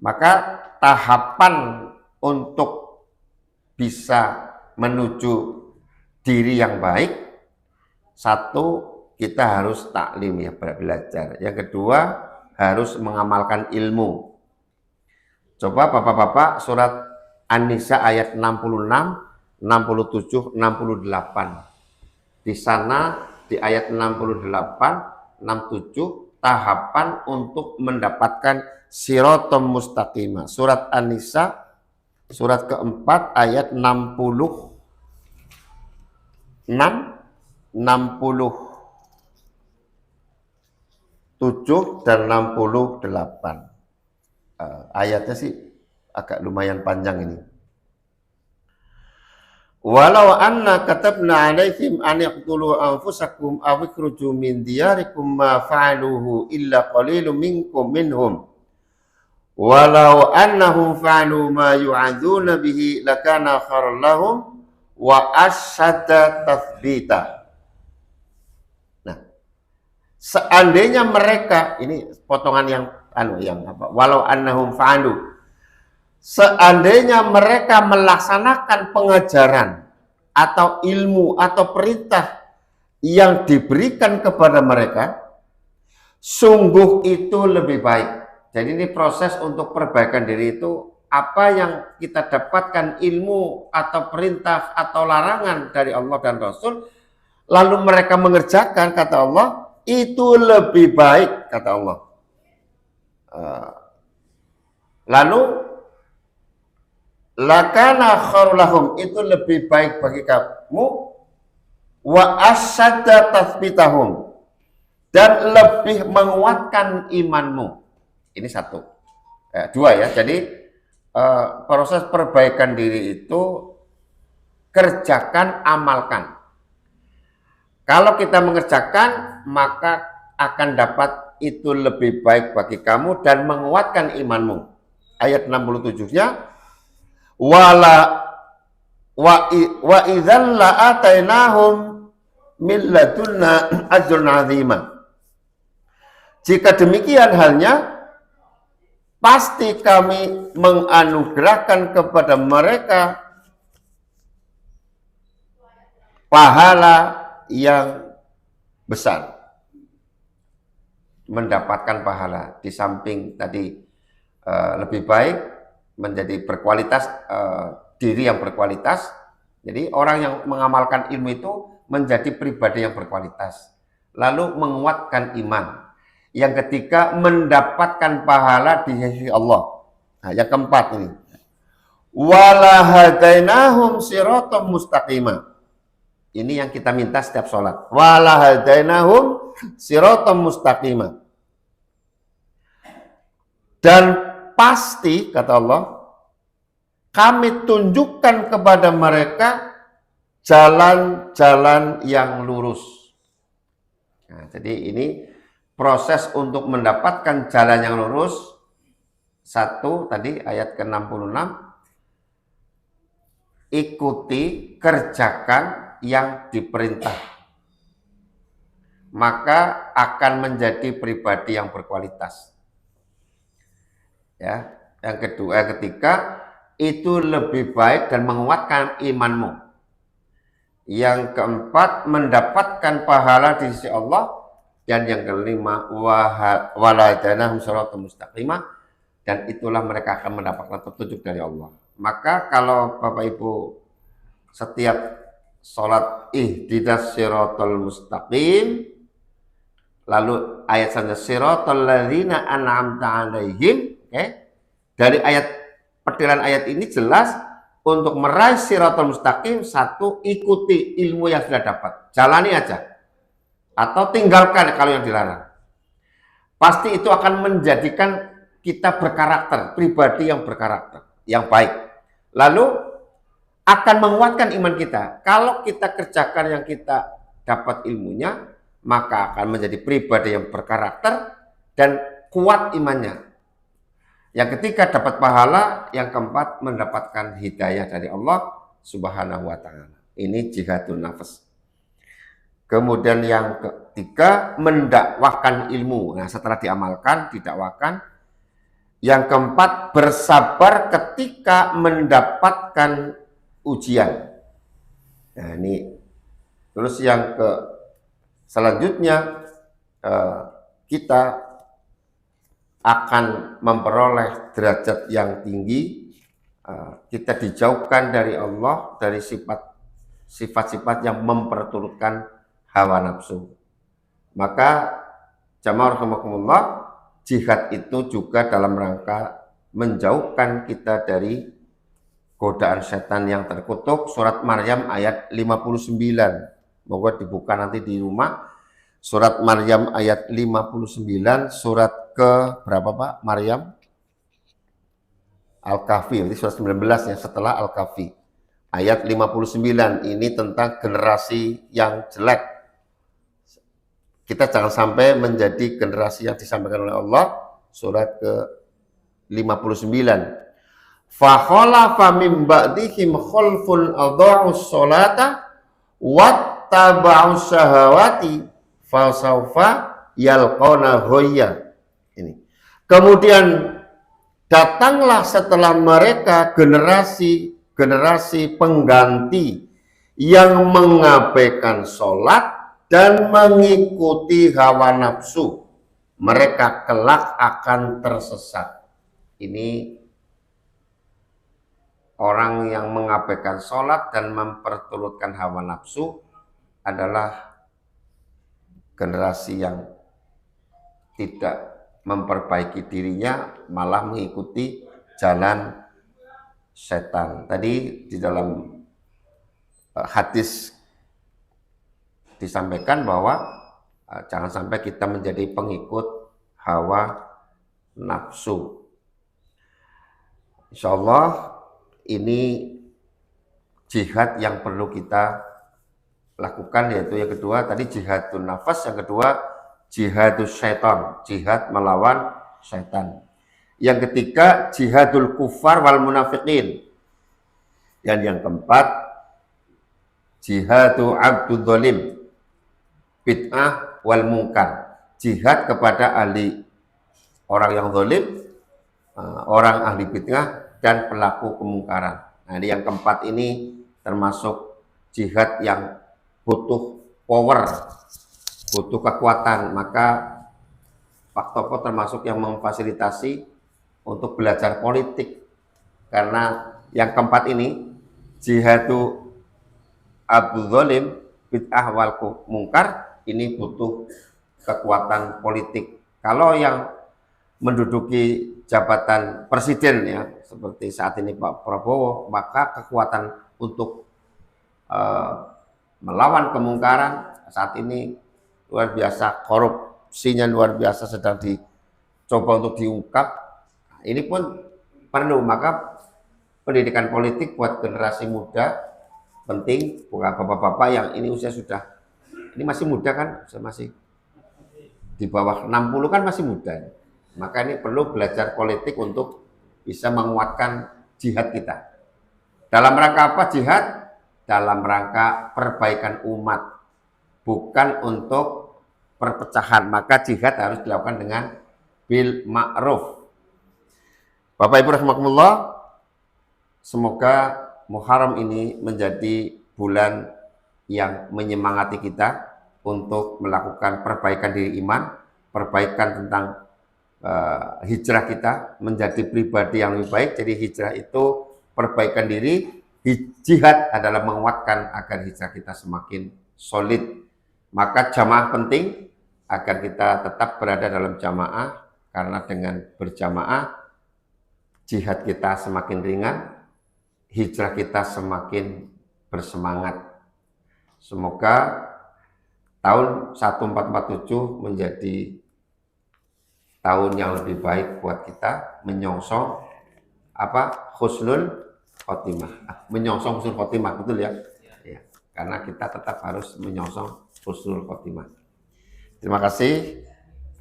S2: Maka tahapan untuk bisa menuju diri yang baik, satu, kita harus taklim ya, belajar. Yang kedua, harus mengamalkan ilmu. Coba bapak-bapak surat An-Nisa ayat 66, 67, 68. Di sana di ayat 68, 67 tahapan untuk mendapatkan siratal mustaqimah. Surat An-Nisa surat keempat ayat 66, 67 dan 68. Ayatnya sih agak lumayan panjang ini. Walau anna katabna alaihim an yaqtulu anfusakum aw ikhruju min diyarikum ma fa'aluhu illa qalilun minhum walau annahum fa'alu ma yu'adzuna bihi lakana khairan lahum wa asyadda tathbita. Nah, seandainya mereka, ini potongan yang walau annahum fa'alu, seandainya mereka melaksanakan pengajaran atau ilmu atau perintah yang diberikan kepada mereka, sungguh itu lebih baik. Jadi ini proses untuk perbaikan diri itu apa yang kita dapatkan ilmu atau perintah atau larangan dari Allah dan Rasul, lalu mereka mengerjakan, kata Allah, itu lebih baik, kata Allah. Lalu lakana khairul lahum, itu lebih baik bagi kamu, wa asyadda tathbitahum, dan lebih menguatkan imanmu. Ini satu. Dua ya. Jadi proses perbaikan diri itu kerjakan, amalkan. Kalau kita mengerjakan, maka akan dapat itu lebih baik bagi kamu dan menguatkan imanmu. Ayat 67-nya, wa idzal la'atainahum min ladunna ajrun 'azima. Jika demikian halnya, pasti kami menganugerahkan kepada mereka pahala yang besar. Mendapatkan pahala di samping tadi lebih baik, menjadi berkualitas, diri yang berkualitas. Jadi orang yang mengamalkan ilmu itu menjadi pribadi yang berkualitas, lalu menguatkan iman. Yang ketiga, mendapatkan pahala di sisi Allah. Nah, yang keempat ini, wala hadainahum siratal mustaqimah. Ini yang kita minta setiap sholat. Wala hadainahum siratal mustaqimah. Dan pasti, kata Allah, kami tunjukkan kepada mereka jalan-jalan yang lurus. Nah, jadi ini proses untuk mendapatkan jalan yang lurus. Satu, tadi ayat ke-66, ikuti, kerjakan yang diperintah, maka akan menjadi pribadi yang berkualitas. Ya, yang kedua, yang ketiga, itu lebih baik dan menguatkan imanmu. Yang keempat, mendapatkan pahala di sisi Allah. Dan yang kelima, waladainahum siratal mustaqimah, dan itulah mereka akan mendapatkan petunjuk dari Allah. Maka kalau Bapak Ibu setiap sholat ihdinas siratal mustaqim, lalu ayat saja siratal ladzina an'amta 'alaihim, dari ayat petiran ayat ini jelas untuk meraih siratal mustaqim, satu, ikuti ilmu yang sudah dapat, jalani aja. Atau tinggalkan kalau yang dilarang. Pasti itu akan menjadikan kita berkarakter, pribadi yang berkarakter, yang baik. Lalu akan menguatkan iman kita. Kalau kita kerjakan yang kita dapat ilmunya, maka akan menjadi pribadi yang berkarakter dan kuat imannya. Yang ketiga, dapat pahala. Yang keempat, mendapatkan hidayah dari Allah Subhanahu wa ta'ala. Ini jihadun nafas. Kemudian yang ketiga, mendakwahkan ilmu. Nah, setelah diamalkan, didakwakan. Yang keempat, bersabar ketika mendapatkan ujian. Nah, ini. Terus yang selanjutnya, kita akan memperoleh derajat yang tinggi. Kita dijauhkan dari Allah, dari sifat-sifat yang memperturutkan hawa nafsu. Maka jamaah rahimakumullah, jihad itu juga dalam rangka menjauhkan kita dari godaan setan yang terkutuk. Surat Maryam ayat 59. Moga dibuka nanti di rumah. Surat Maryam ayat 59, surat ke berapa Pak? Maryam? Al-Kahfi, ini surat 19 ya, setelah Al-Kahfi. Ayat 59 ini tentang generasi yang jelek. Kita jangan sampai menjadi generasi yang disampaikan oleh Allah. Surat ke-59. Fa khalafa min ba'dihim khalfun adha'us sholata wattaba'us syahawati fasawfa yalqawna ghayya. Ini. Kemudian datanglah setelah mereka generasi pengganti yang mengabaikan sholat dan mengikuti hawa nafsu, mereka kelak akan tersesat. Ini orang yang mengabaikan sholat dan memperturutkan hawa nafsu adalah generasi yang tidak memperbaiki dirinya, malah mengikuti jalan setan. Tadi di dalam hadis disampaikan bahwa jangan sampai kita menjadi pengikut hawa nafsu. Insya Allah ini jihad yang perlu kita lakukan, yaitu yang kedua tadi jihadun nafas, yang kedua jihadus syaitan, jihad melawan syaitan. Yang ketiga jihadul kufar wal munafiqin. Dan yang keempat jihadu abdul zalim, bid'ah wal mungkar, jihad kepada ahli orang yang zalim, orang ahli bid'ah dan pelaku kemungkaran. Nah, ini yang keempat ini termasuk jihad yang butuh power, butuh kekuatan. Maka Pak Toko termasuk yang memfasilitasi untuk belajar politik, karena yang keempat ini jihadu abdul zalim, bid'ah wal mungkar, ini butuh kekuatan politik. Kalau yang menduduki jabatan presiden ya seperti saat ini Pak Prabowo, maka kekuatan untuk melawan kemungkaran saat ini luar biasa, korupsinya luar biasa sedang dicoba untuk diungkap. Ini pun perlu, maka pendidikan politik buat generasi muda penting. Bukan bapak-bapak yang ini usia sudah, ini masih muda kan, masih di bawah 60 kan masih muda. Maka ini perlu belajar politik untuk bisa menguatkan jihad kita. Dalam rangka apa jihad? Dalam rangka perbaikan umat, bukan untuk perpecahan. Maka jihad harus dilakukan dengan bil ma'ruf. Bapak Ibu rahimakumullah, semoga Muharram ini menjadi bulan yang menyemangati kita untuk melakukan perbaikan diri iman, perbaikan tentang hijrah kita menjadi pribadi yang lebih baik. Jadi hijrah itu perbaikan diri, jihad adalah menguatkan agar hijrah kita semakin solid. Maka jamaah penting agar kita tetap berada dalam jamaah, karena dengan berjamaah jihad kita semakin ringan, hijrah kita semakin bersemangat. Semoga tahun 1447 menjadi tahun yang lebih baik buat kita, menyongsong husnul khotimah. Menyongsong husnul khotimah, betul ya? Ya, karena kita tetap harus menyongsong husnul khotimah. Terima kasih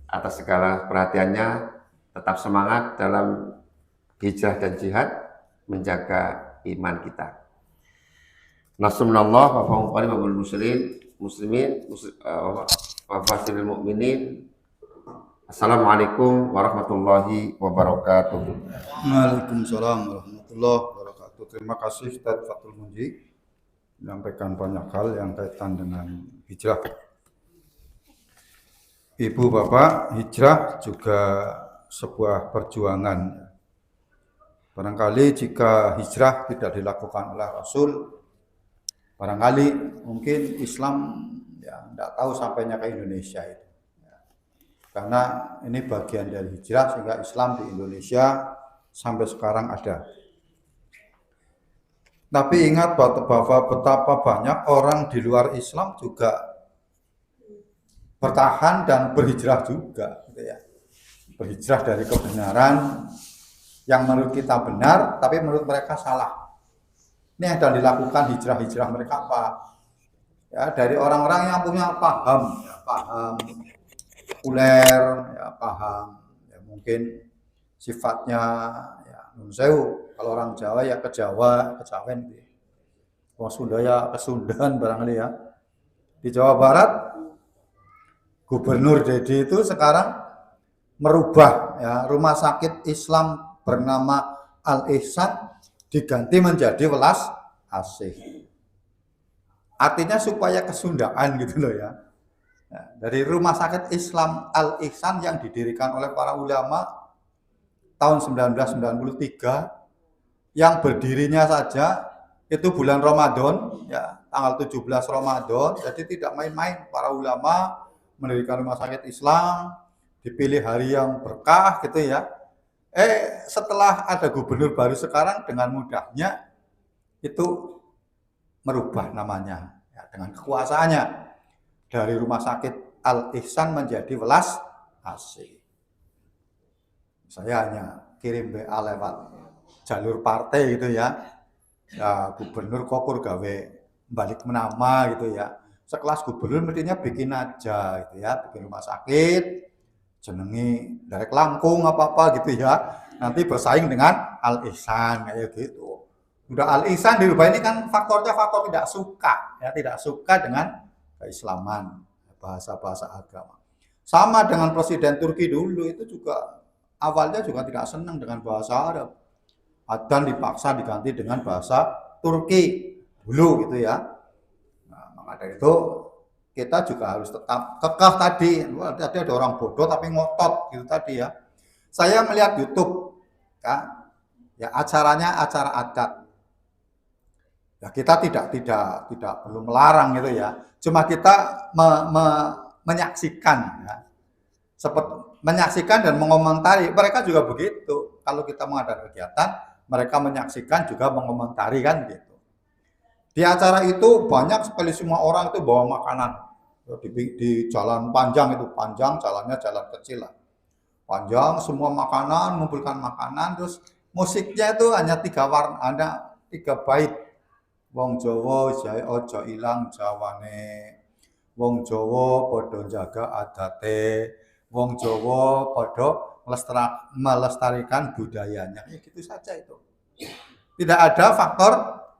S2: atas segala perhatiannya. Tetap semangat dalam hijrah dan jihad, menjaga iman kita. Nasrullah wa fawqal muslimin wa fasilil mu'minin. Assalamualaikum warahmatullahi wabarakatuh.
S1: Waalaikumsalam warahmatullahi wabarakatuh. Terima kasih Ustaz Fathul Munji menyampaikan banyak hal yang kaitan dengan hijrah. Ibu bapak, hijrah juga sebuah perjuangan. Barangkali jika hijrah tidak dilakukan oleh Rasul, barangkali mungkin Islam ya tidak tahu sampainya ke Indonesia itu. Karena ini bagian dari hijrah sehingga Islam di Indonesia sampai sekarang ada. Tapi ingat bahwa betapa banyak orang di luar Islam juga bertahan dan berhijrah juga, gitu ya. Berhijrah dari kebenaran yang menurut kita benar, tapi menurut mereka salah. Ini yang sedang dilakukan hijrah-hijrah mereka apa? Ya, dari orang-orang yang punya paham populer, ya paham, ya mungkin sifatnya ya nun sewu. Kalau orang Jawa ya ke Jawa, kejawen gitu. Orang Sunda ya ke Sundan barangkali ya. Di Jawa Barat, Gubernur Dedi itu sekarang merubah ya rumah sakit Islam bernama Al-Ihsan diganti menjadi Welas Asih. Artinya supaya kesundaan gitu loh ya. Nah, dari Rumah Sakit Islam Al-Ihsan yang didirikan oleh para ulama tahun 1993, yang berdirinya saja itu bulan Ramadan, ya, tanggal 17 Ramadan. Jadi tidak main-main para ulama mendirikan Rumah Sakit Islam, dipilih hari yang berkah gitu ya. Setelah ada gubernur baru sekarang, dengan mudahnya itu merubah namanya ya, dengan kekuasaannya dari Rumah Sakit Al-Ihsan menjadi Welas Asih. Saya hanya kirim WA lewat jalur partai gitu ya. Ya, gubernur kokur gawe balik nama gitu ya. Sekelas gubernur mestinya bikin aja gitu ya, bikin rumah sakit, jenengi Darek Langkung apa-apa gitu ya. Nanti bersaing dengan Al-Ihsan kayak gitu. Udah Al-Ihsan dirubah, ini kan faktornya faktor tidak suka ya, tidak suka dengan keislaman, bahasa-bahasa agama. Sama dengan Presiden Turki dulu, itu juga awalnya juga tidak senang dengan bahasa Arab. Adzan dipaksa diganti dengan bahasa Turki dulu gitu ya. Nah, maka dari itu kita juga harus tetap kekeh tadi. Tadi ada orang bodoh tapi ngotot gitu tadi ya. Saya melihat YouTube ya acaranya acara adat. Ya kita tidak perlu melarang gitu ya. Cuma kita menyaksikan ya. Seperti menyaksikan dan mengomentari. Mereka juga begitu. Kalau kita mengadakan kegiatan, mereka menyaksikan juga mengomentari kan gitu. Di acara itu banyak sekali, semua orang itu bawa makanan. Di jalan panjang itu, panjang jalannya jalan kecil lah. Panjang semua makanan, mengumpulkan makanan, terus musiknya itu hanya 3 warna, ada 3 bait. Wong Jawa jae aja ilang jawane. Wong Jawa padha jaga adate. Wong Jawa padha melestarikan budayanya. Ya gitu saja itu. Tidak ada faktor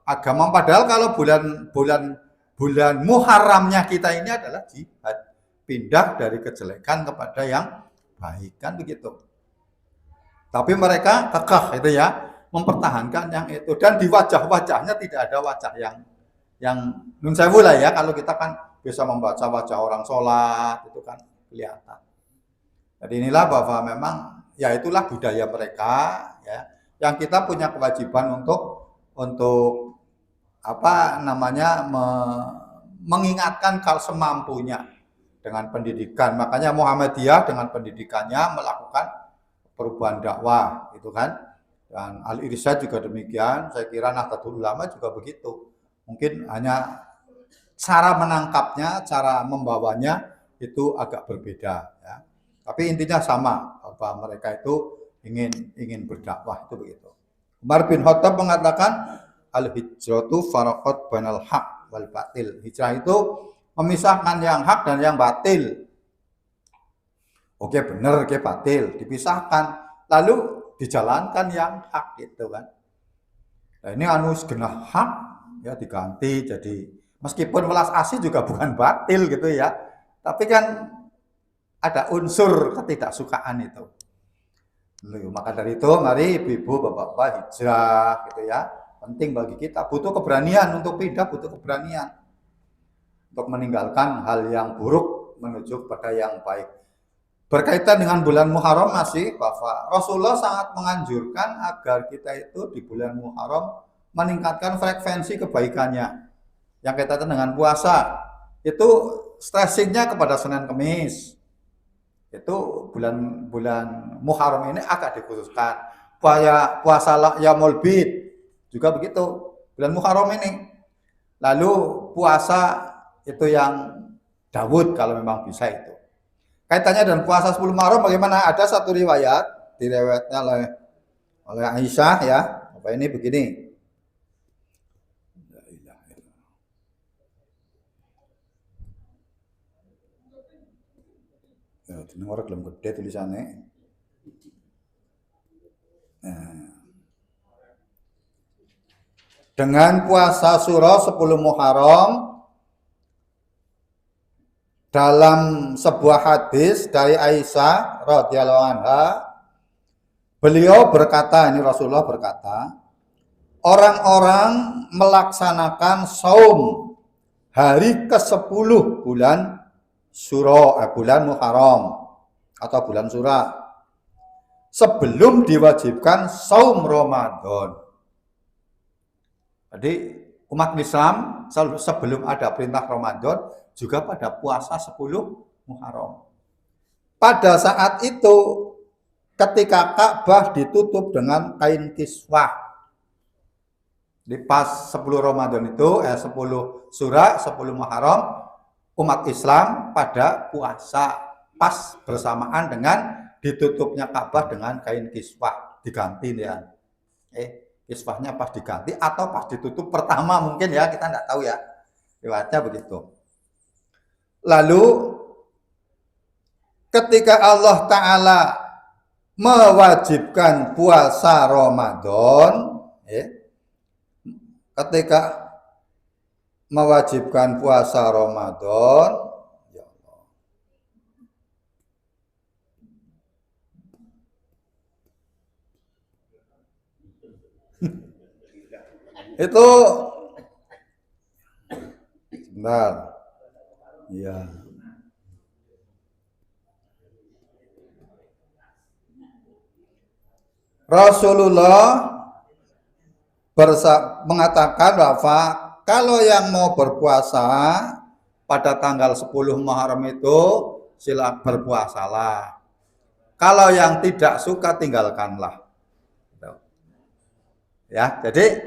S1: agama, padahal kalau bulan Muharramnya kita ini adalah jihad, pindah dari kejelekan kepada yang baik kan begitu. Tapi mereka kekeh itu ya, mempertahankan yang itu, dan di wajah-wajahnya tidak ada wajah yang nun sewu lah ya. Kalau kita kan bisa membaca wajah orang sholat itu kan kelihatan. Jadi inilah bahwa memang ya itulah budaya mereka ya, yang kita punya kewajiban untuk apa namanya mengingatkan kalau semampunya dengan pendidikan. Makanya Muhammadiyah dengan pendidikannya melakukan perubahan dakwah itu kan. Dan Al-Irsyad juga demikian. Saya kira Nahdlatul Ulama juga begitu. Mungkin hanya cara menangkapnya, cara membawanya itu agak berbeda ya. Tapi intinya sama, bahwa mereka itu ingin berdakwah itu begitu. Umar bin Khattab mengatakan al-hijratu faraqat bainal haq wal batil. Hijrah itu memisahkan yang hak dan yang batil. Oke, benar, oke, batil, dipisahkan. Lalu dijalankan yang hak gitu kan. Nah, ini genah hak ya diganti jadi, meskipun welas asih juga bukan batil gitu ya. Tapi kan ada unsur ketidaksukaan itu. Maka dari itu mari ibu-ibu, bapak-bapak hijrah gitu ya. Penting bagi kita, butuh keberanian untuk pindah, butuh keberanian untuk meninggalkan hal yang buruk menuju kepada yang baik. Berkaitan dengan bulan Muharram masih, bahwa Rasulullah sangat menganjurkan agar kita itu di bulan Muharram meningkatkan frekuensi kebaikannya. Yang kaitan dengan puasa, itu stressingnya kepada Senin Kemis. Itu bulan Muharram ini agak dikhususkan. Puasa Yaumul Bid juga begitu, bulan Muharram ini. Lalu puasa itu yang Daud kalau memang bisa itu. Kaitannya dengan puasa 10 Muharram bagaimana? Ada satu riwayat, diriwayatnya oleh Aisyah ya. Apa ini begini. Ya, ini orang belum gede tulisannya. Nah. Dengan puasa surah 10 Muharram, dalam sebuah hadis dari Aisyah radhiyallahu anha, beliau berkata, ini Rasulullah berkata, orang-orang melaksanakan saum hari ke-10 bulan bulan Muharram atau bulan Sura sebelum diwajibkan saum Ramadan. Jadi umat Islam sebelum ada perintah Ramadan juga pada puasa 10 Muharram. Pada saat itu ketika Ka'bah ditutup dengan kain kiswah, di pas 10 Ramadan itu 10 Sura 10 Muharram, umat Islam pada puasa pas bersamaan dengan ditutupnya Ka'bah dengan kain kiswah, diganti ya. Kiswahnya pas diganti atau pas ditutup pertama mungkin ya, kita nggak tahu ya. Riwayatnya begitu. Lalu ketika Allah Ta'ala mewajibkan puasa Ramadan, ketika mewajibkan puasa Ramadan, ya Allah, itu sebentar, ya. Rasulullah mengatakan bahwa kalau yang mau berpuasa pada tanggal 10 Muharram itu sila berpuasalah. Kalau yang tidak suka tinggalkanlah. Ya, jadi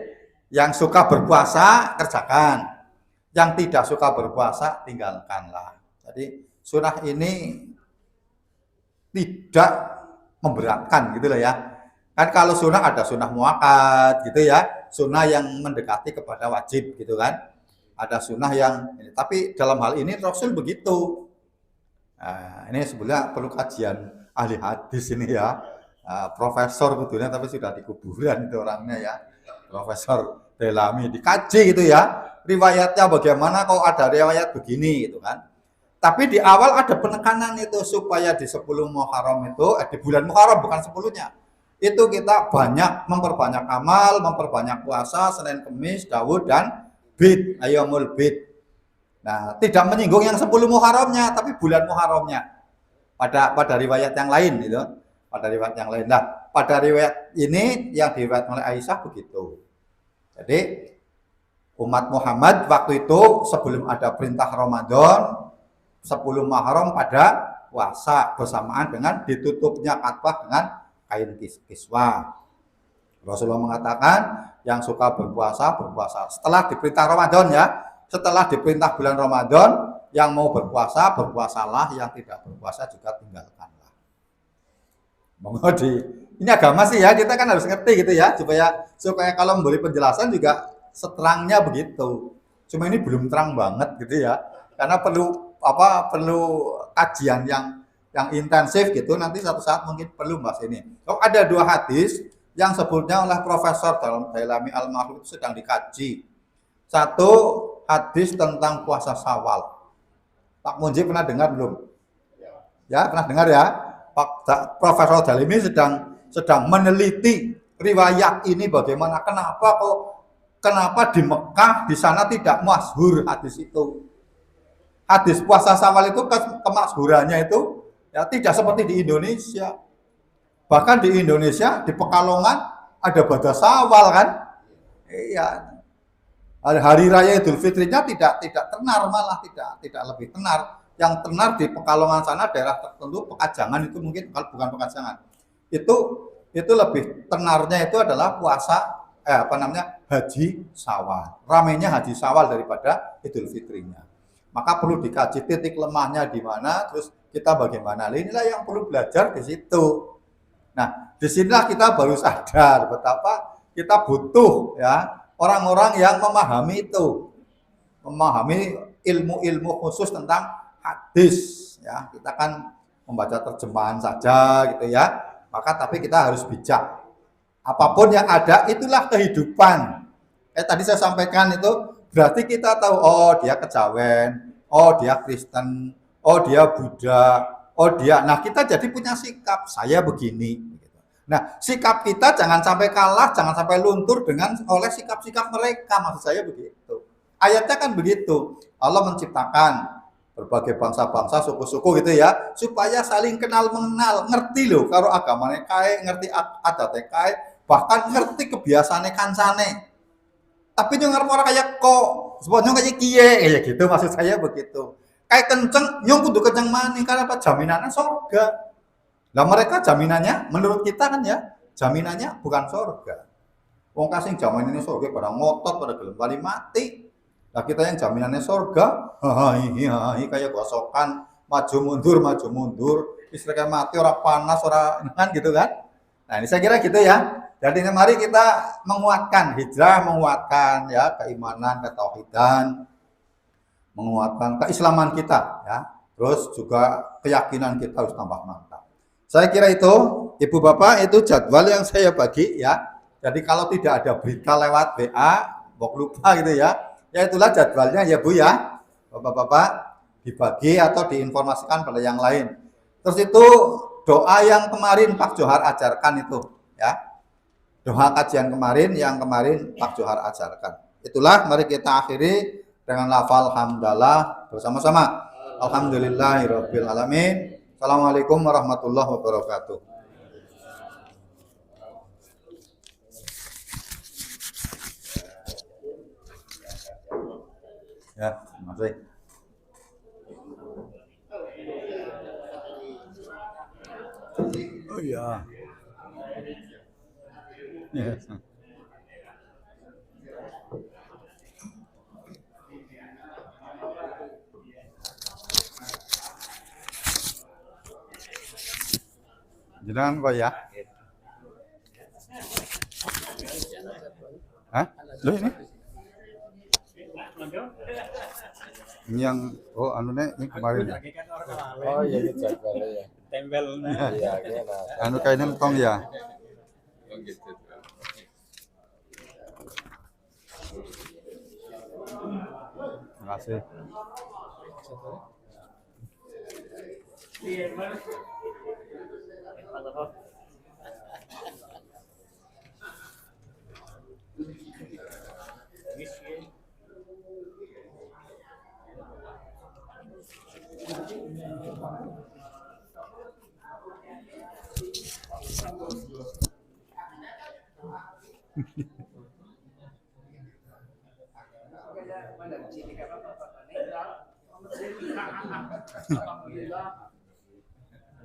S1: yang suka berpuasa kerjakan, yang tidak suka berpuasa tinggalkanlah. Jadi sunnah ini tidak memberatkan gitu loh ya. Kan kalau sunnah ada sunnah muakkad gitu ya, sunnah yang mendekati kepada wajib gitu kan. Ada sunnah yang ini. Tapi dalam hal ini Rasul begitu. Nah, ini sebenarnya perlu kajian ahli hadis ini ya. Profesor betulnya tapi sudah di kuburan itu orangnya ya. Profesor Delami dikaji gitu ya. Riwayatnya bagaimana kok ada riwayat begini gitu kan. Tapi di awal ada penekanan itu supaya di 10 Muharram itu di bulan Muharram bukan 10-nya. Itu kita memperbanyak amal, memperbanyak puasa, Senin, Kamis, Daud, dan Bid, Ayyamul Bid. Nah, tidak menyinggung yang 10 Muharramnya, tapi bulan Muharramnya. Pada riwayat yang lain, gitu. Pada riwayat yang lain. Nah, pada riwayat ini yang diriwayatkan oleh Aisyah begitu. Jadi, umat Muhammad waktu itu sebelum ada perintah Ramadan, 10 Muharram pada puasa bersamaan dengan ditutupnya Ka'bah dengan kain kiswah. Rasulullah mengatakan yang suka berpuasa setelah diperintah Ramadan ya, setelah diperintah bulan Ramadan, yang mau berpuasa berpuasalah, yang tidak berpuasa juga tinggalkanlah. Ini agama sih ya, kita kan harus ngerti gitu ya, supaya kalau memberi penjelasan juga seterangnya begitu. Cuma ini belum terang banget gitu ya, karena perlu kajian yang intensif gitu, nanti satu saat mungkin perlu bahas ini. Ada 2 hadis yang sebutnya oleh Profesor Dailami Al-Mahfuz itu sedang dikaji. Satu hadis tentang puasa Syawal. Pak Munji pernah dengar belum? Ya, pernah dengar ya? Profesor Dailami sedang meneliti riwayat ini bagaimana, kenapa di Mekah di sana tidak masyhur hadis itu. Hadis puasa Syawal itu kemasyhurannya itu ya tidak seperti di Indonesia. Bahkan di Indonesia, di Pekalongan ada Bada Syawal kan? Iya. Hari raya Idul Fitrinya tidak tenar, malah tidak lebih tenar. Yang tenar di Pekalongan sana daerah tertentu, Pekajangan itu mungkin, kalau bukan Pekajangan. Itu lebih tenarnya itu adalah puasa Haji Syawal. Ramainya Haji Syawal daripada Idul Fitrinya. Maka perlu dikaji titik lemahnya di mana, terus kita bagaimana. Inilah yang perlu belajar di situ. Nah, disinilah kita baru sadar betapa kita butuh ya orang-orang yang memahami itu, memahami ilmu-ilmu khusus tentang hadis. Ya, kita kan membaca terjemahan saja gitu ya. Maka tapi kita harus bijak. Apapun yang ada itulah kehidupan. Tadi saya sampaikan itu. Berarti kita tahu, oh dia Kejawen, oh dia Kristen, oh dia Buddha, nah kita jadi punya sikap, saya begini. Nah sikap kita jangan sampai kalah, jangan sampai luntur oleh sikap-sikap mereka, maksud saya begitu. Ayatnya kan begitu, Allah menciptakan berbagai bangsa-bangsa, suku-suku gitu ya, supaya saling kenal mengenal, ngerti loh karo agamane kae, ngerti adate kae, bahkan ngerti kebiasaane kancane. Tapi nyong ngarep ora kayak kok, sebenarnya kayak kiye, kayak gitu maksud saya begitu. Kayak kenceng, nyong kudu kenceng maning karena apa? Jaminannya surga. Lah mereka jaminannya menurut kita kan ya, jaminannya bukan surga. Wong kasing jaminannya surga pada ngotot pada gelem bali mati. Nah kita yang jaminannya surga, hai kayak gosokan, maju mundur, istrinya mati orang panas orang kan gitu kan. Nah ini saya kira gitu ya. Jadi mari kita menguatkan hijrah, menguatkan ya keimanan, ketauhidan, menguatkan keislaman kita ya. Terus juga keyakinan kita harus tambah mantap. Saya kira itu, Ibu Bapak, itu jadwal yang saya bagi ya. Jadi kalau tidak ada berita lewat WA, bok lupa gitu ya. Ya itulah jadwalnya ya Bu ya. Bapak-bapak dibagi atau diinformasikan pada yang lain. Terus itu doa yang kemarin Pak Johar ajarkan itu ya. Doa kajian kemarin yang kemarin Pak Johar ajarkan. Itulah mari kita akhiri dengan lafal hamdalah bersama-sama. Alhamdulillahirabbil alamin. Assalamualaikum warahmatullahi wabarakatuh. Ya, terima kasih. Oh iya. Ya. Jangan kok ya. Hah? Loh ini? Ini yang ini kemarin ya.
S3: Oh iya ini jadwalnya ya.
S4: Tempel
S3: Iya gimana?
S1: Anu kayaknya tong ya. Terima kasih.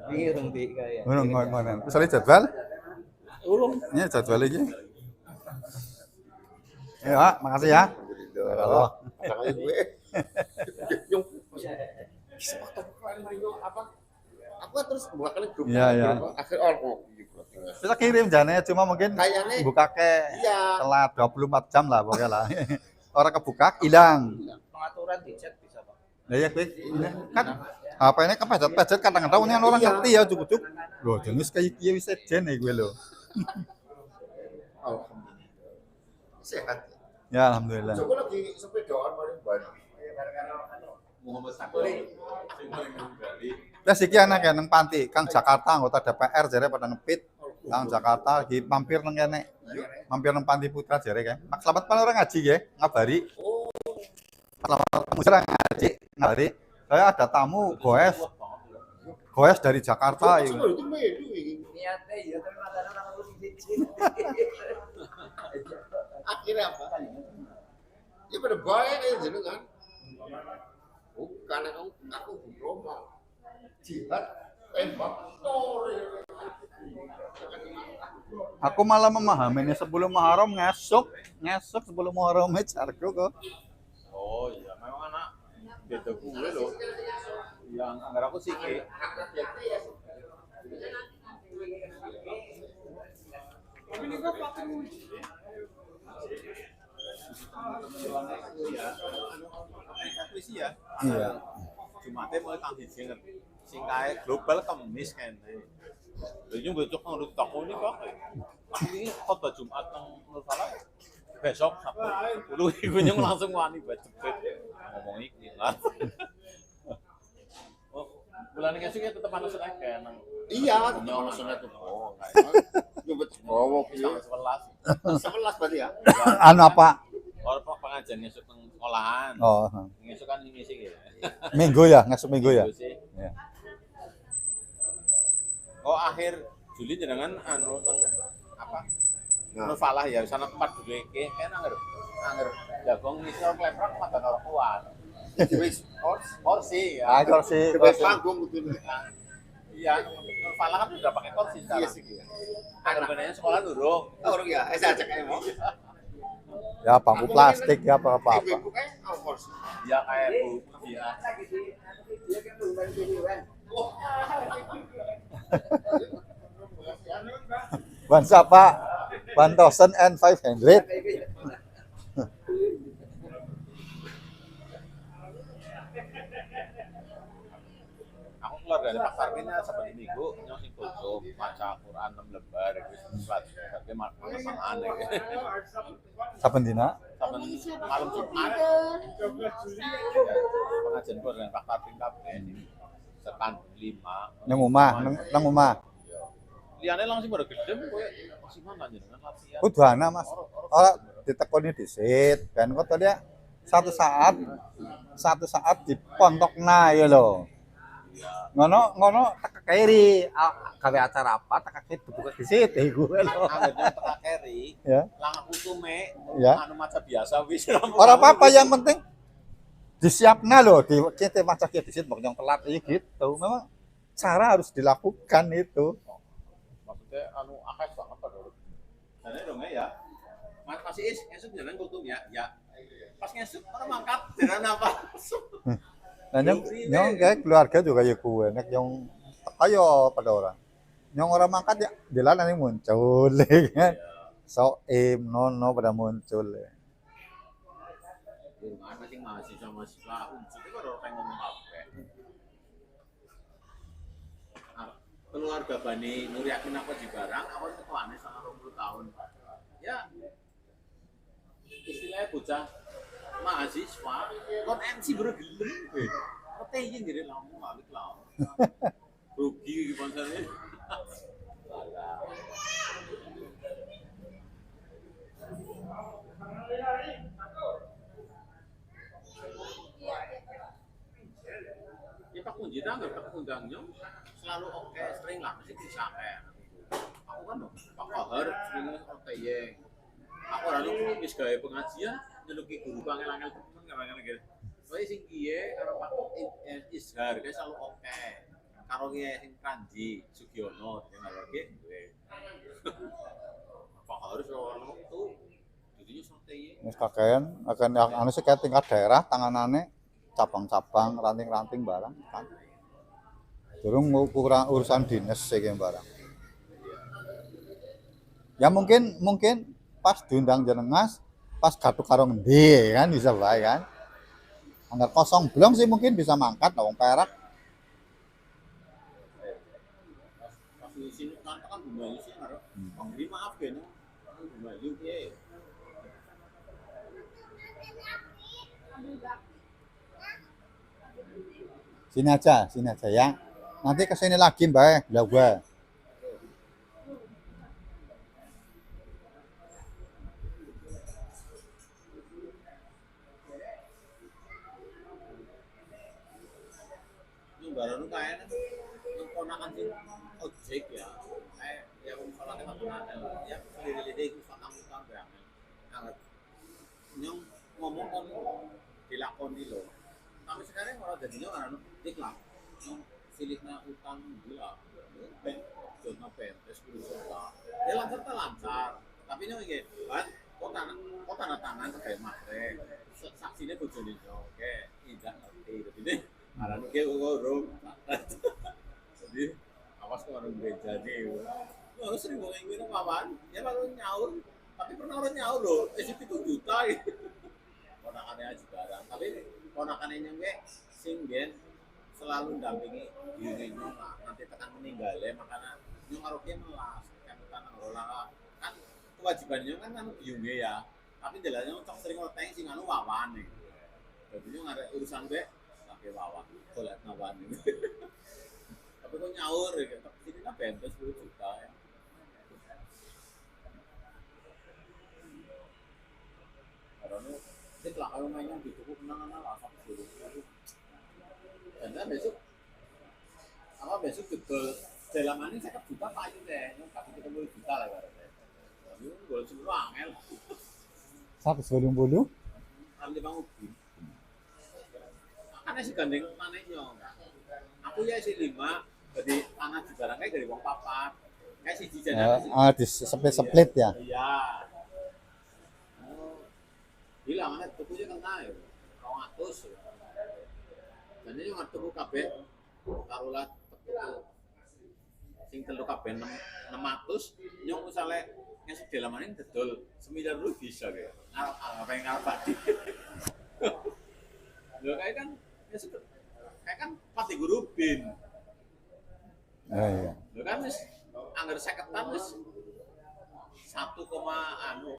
S4: Ini urung di kaya.
S1: Urung ngono. Misalnya jadwal?
S4: Urung.
S1: Ini jadwal iki. Ya, Pak, makasih ya. Halo.
S2: Jangan gue. Yung apa terus bakal grup.
S1: Iya, iya.
S2: Akhir oh gitu.
S1: Bisa kirim jane cuma mungkin
S2: Kayaknya
S1: buka ke
S2: iya.
S1: telat 24 jam lah pokoknya lah. Orang kebuka hilang.
S4: Pengaturan di chat bisa, Pak.
S1: Nah ya quick, kan apa ini kan pajat kadang-kadang ini orang ngerti ya cukup. Loh jenis kayak kieu wis sejen gue lo.
S2: Alhamdulillah. Sehat.
S1: Ya alhamdulillah.
S2: Coba lagi sepedaan paling banyak.
S4: Muhammad Sakuri sing paling Bali.
S1: Terus iki anak ya nang panti, Kang Jakarta anggota DPR jare pada ngepit. Kang Jakarta lagi mampir nang kene. Mampir nang Panti Putra jare kae. Mak selamat pan orang ngaji ya, ngabari. Selamat kamu jarang ngaji, ngabari. Saya ada tamu goes dari Jakarta ini.
S2: Itu medu iki.
S4: Niatnya ya tapi matane orang lu siji.
S2: Akhirnya apa? Ya pada baik aja jenengan. Bukan aku Roma. Jihad tembak sore.
S1: Aku malah memahaminya sebelum Muharram ngesuk sebelum Muharram jargo kok.
S4: Oh iya, memang anak beda gue loh. Yang anggar aku sih ke. Ya.
S1: Iya.
S4: Jumatnya mulai kang hiji ngerti. Sing kae global kemis kene. Lha yo besok nang toko ini kok. Ini khotbah Jumat nang Nurfala. Besok Sabtu 10 iku nyung langsung wani buat cepet. Ngomong iki lah. Oh, bulan ini sih tetep ana senake nang.
S2: Iya, nyong sunat tuh. Oh, nyebut bawa
S4: Tanggal 11.
S2: 11 berarti ya.
S1: Anu apa?
S4: Orang pengajian ngesuk nang sekolahan.
S1: Oh.
S4: Ngesuk kan ngisi gitu.
S1: Minggu ya, ngasih minggu ya.
S4: Sih.
S1: Ya.
S4: Oh akhir Juli jenengan anu teng apa?
S2: Nah.
S4: Falah ya sana tempat dulu iki kan anger jagong iso kleprak mata karo kuat. Wis kursi ya.
S1: kursi.
S2: Panggung betul.
S4: Iya, Falah kan udah pakai kursi sekarang. Iya sih. Anger benenya sekolah durung.
S2: Orang ya, saya cek aja mau.
S1: Ya bangku plastik ya apa-apa.
S4: Iya kayak bu, iya.
S1: Ban siapa? 1,500.
S4: Aku keluar dari Pak Sarkina seperti minggu nyong sing tutup maca Quran 6 lembar wis salat tapi makan aneh.
S1: Saben dina.
S4: Saben malam Jumat. Pengajian gua dengan Pak Sarkin kabeh sekan 5.
S1: Nang omah, nang omah.
S4: Liane langsung pada gedem kowe masih mana jenengan latihan.
S1: Kudu ana, Mas. Ora ditekoni dhisit, ben kok tadi satu saat dipontokna ya lho. Ngono tak keri gawe acara apa tak keri buka dhisit iku lho.
S4: Anggere teka keri.
S1: Ya.
S4: Lang utume
S1: Ya.
S4: anu maca biasa wis.
S1: Ora apa-apa yang penting disiapna lho, kita maca dhisit mbok nyong telat gitu. Memang cara harus dilakukan itu.
S4: Maksudnya anu akeh banget padahal. Jane dong ya. Mas masih esuk jenengan kultum ya. Ya. Pas ngesuk orang mangkat jenengan apa?
S1: Nah, nyong kayak keluarga juga ya kuwe nek nyong ayo pada orang. Nyong orang mangkat ya dilan muncul kan. Soim nono pada muncul.
S4: Mana sing mahasiswa unsur itu kalau pengen ngomong apa? Keluarga Bani Nur Yakin apa di barang, awal itu aneh sama 20 tahun. Ya, istilahnya bocah mahasiswa, kon MC bergelem, kok yang jadi lamu balik lamu, rugi konsernya. Kita kunci tanggal ke undangnya selalu oke, sering lah masih bisa kayak. Aku kan Pak Kohar sering oke ya. Aku lalu wis gawe pengajian nyeluki guru angel-angel temen angel gitu. Soale sing kiye karo Pak Ishar kae selalu oke. Karo kiye sing Kanji Sugiono sing lagi Pak Kohar selalu waktu jadinya santai ya.
S1: Wis kakean akan anu sih kayak tingkat daerah tanganane cabang-cabang, ranting-ranting barang kan. Durung ukuran urusan dinas sih barang. Ya mungkin pas diundang jenengas, pas gaduh karo ngendi kan bisa bae kan. Anggar kosong belum sih mungkin bisa mangkat wong perak.
S4: Pas di sini kan Bumayu sih karo. Bang maaf ya no. Bumayu ya.
S1: Sini aja ya. Nanti kesini lagi mbak, lah gua.
S4: Yung baru kayaknya yung ponakan sih ojek ya. Ya kung salah kita ponakan ya lirik-lirik kung utang banget. Yung ngomong kan dilakoni loh. Tapi sekarang malah jadinya kan diklat. Yung silitnya utang gila. Ben, jodna pentes 10 juta. Ya lancar. Tapi ini kayak, kan, kok tanda tangan sebagai matre. Saksinya bojone oke, tidak ngerti. Jadi arane ki urung. Jadi awas kok orang gereja nih. Wah, sering ngomong ngene paman. Ya baru nyaur, tapi pernah orang nyaur loh, 7 juta. Ponakannya aja barang. Tapi ponakannya nyengke sing gen selalu dampingi dirinya nanti tekan meninggalnya makanya nyong karo ki melas kan tanang rola kan kewajibannya kan biungnya ya tapi jelasnya cok sering ngoteng sing anu wawan nih jadi nyong ada urusan be pakai wawan kolet wawan nih tapi kok nyaur ya tapi sini kan bentes 10 juta ya karena ini kalau mainnya gitu kenangan lah sampai 10 dodol dalamane 50 juta payu deh, tapi 30 juta lah ibaratnya. Itu gol semua angel.
S5: 180.
S4: Nanti bang ubi. Makanya si gandeng manehnya. Aku ya si 5, jadi tanah di barangnya dari wong papat. Kayak si jajan.
S5: Di split ya.
S4: Iya. Oh, bilang mana tukunya kena ya. 200. Jadi yang tuku kabeh taruhlah tuku sing telu kabeh 600 nyong misale ngasih dalamane dodol 9 lu bisa kayak. Apa yang ngarepati. Lho kayak kan ya kayak kan pasti guru bin.
S5: Iya.
S4: Lho kan wis anggar 50-an wis 1, anu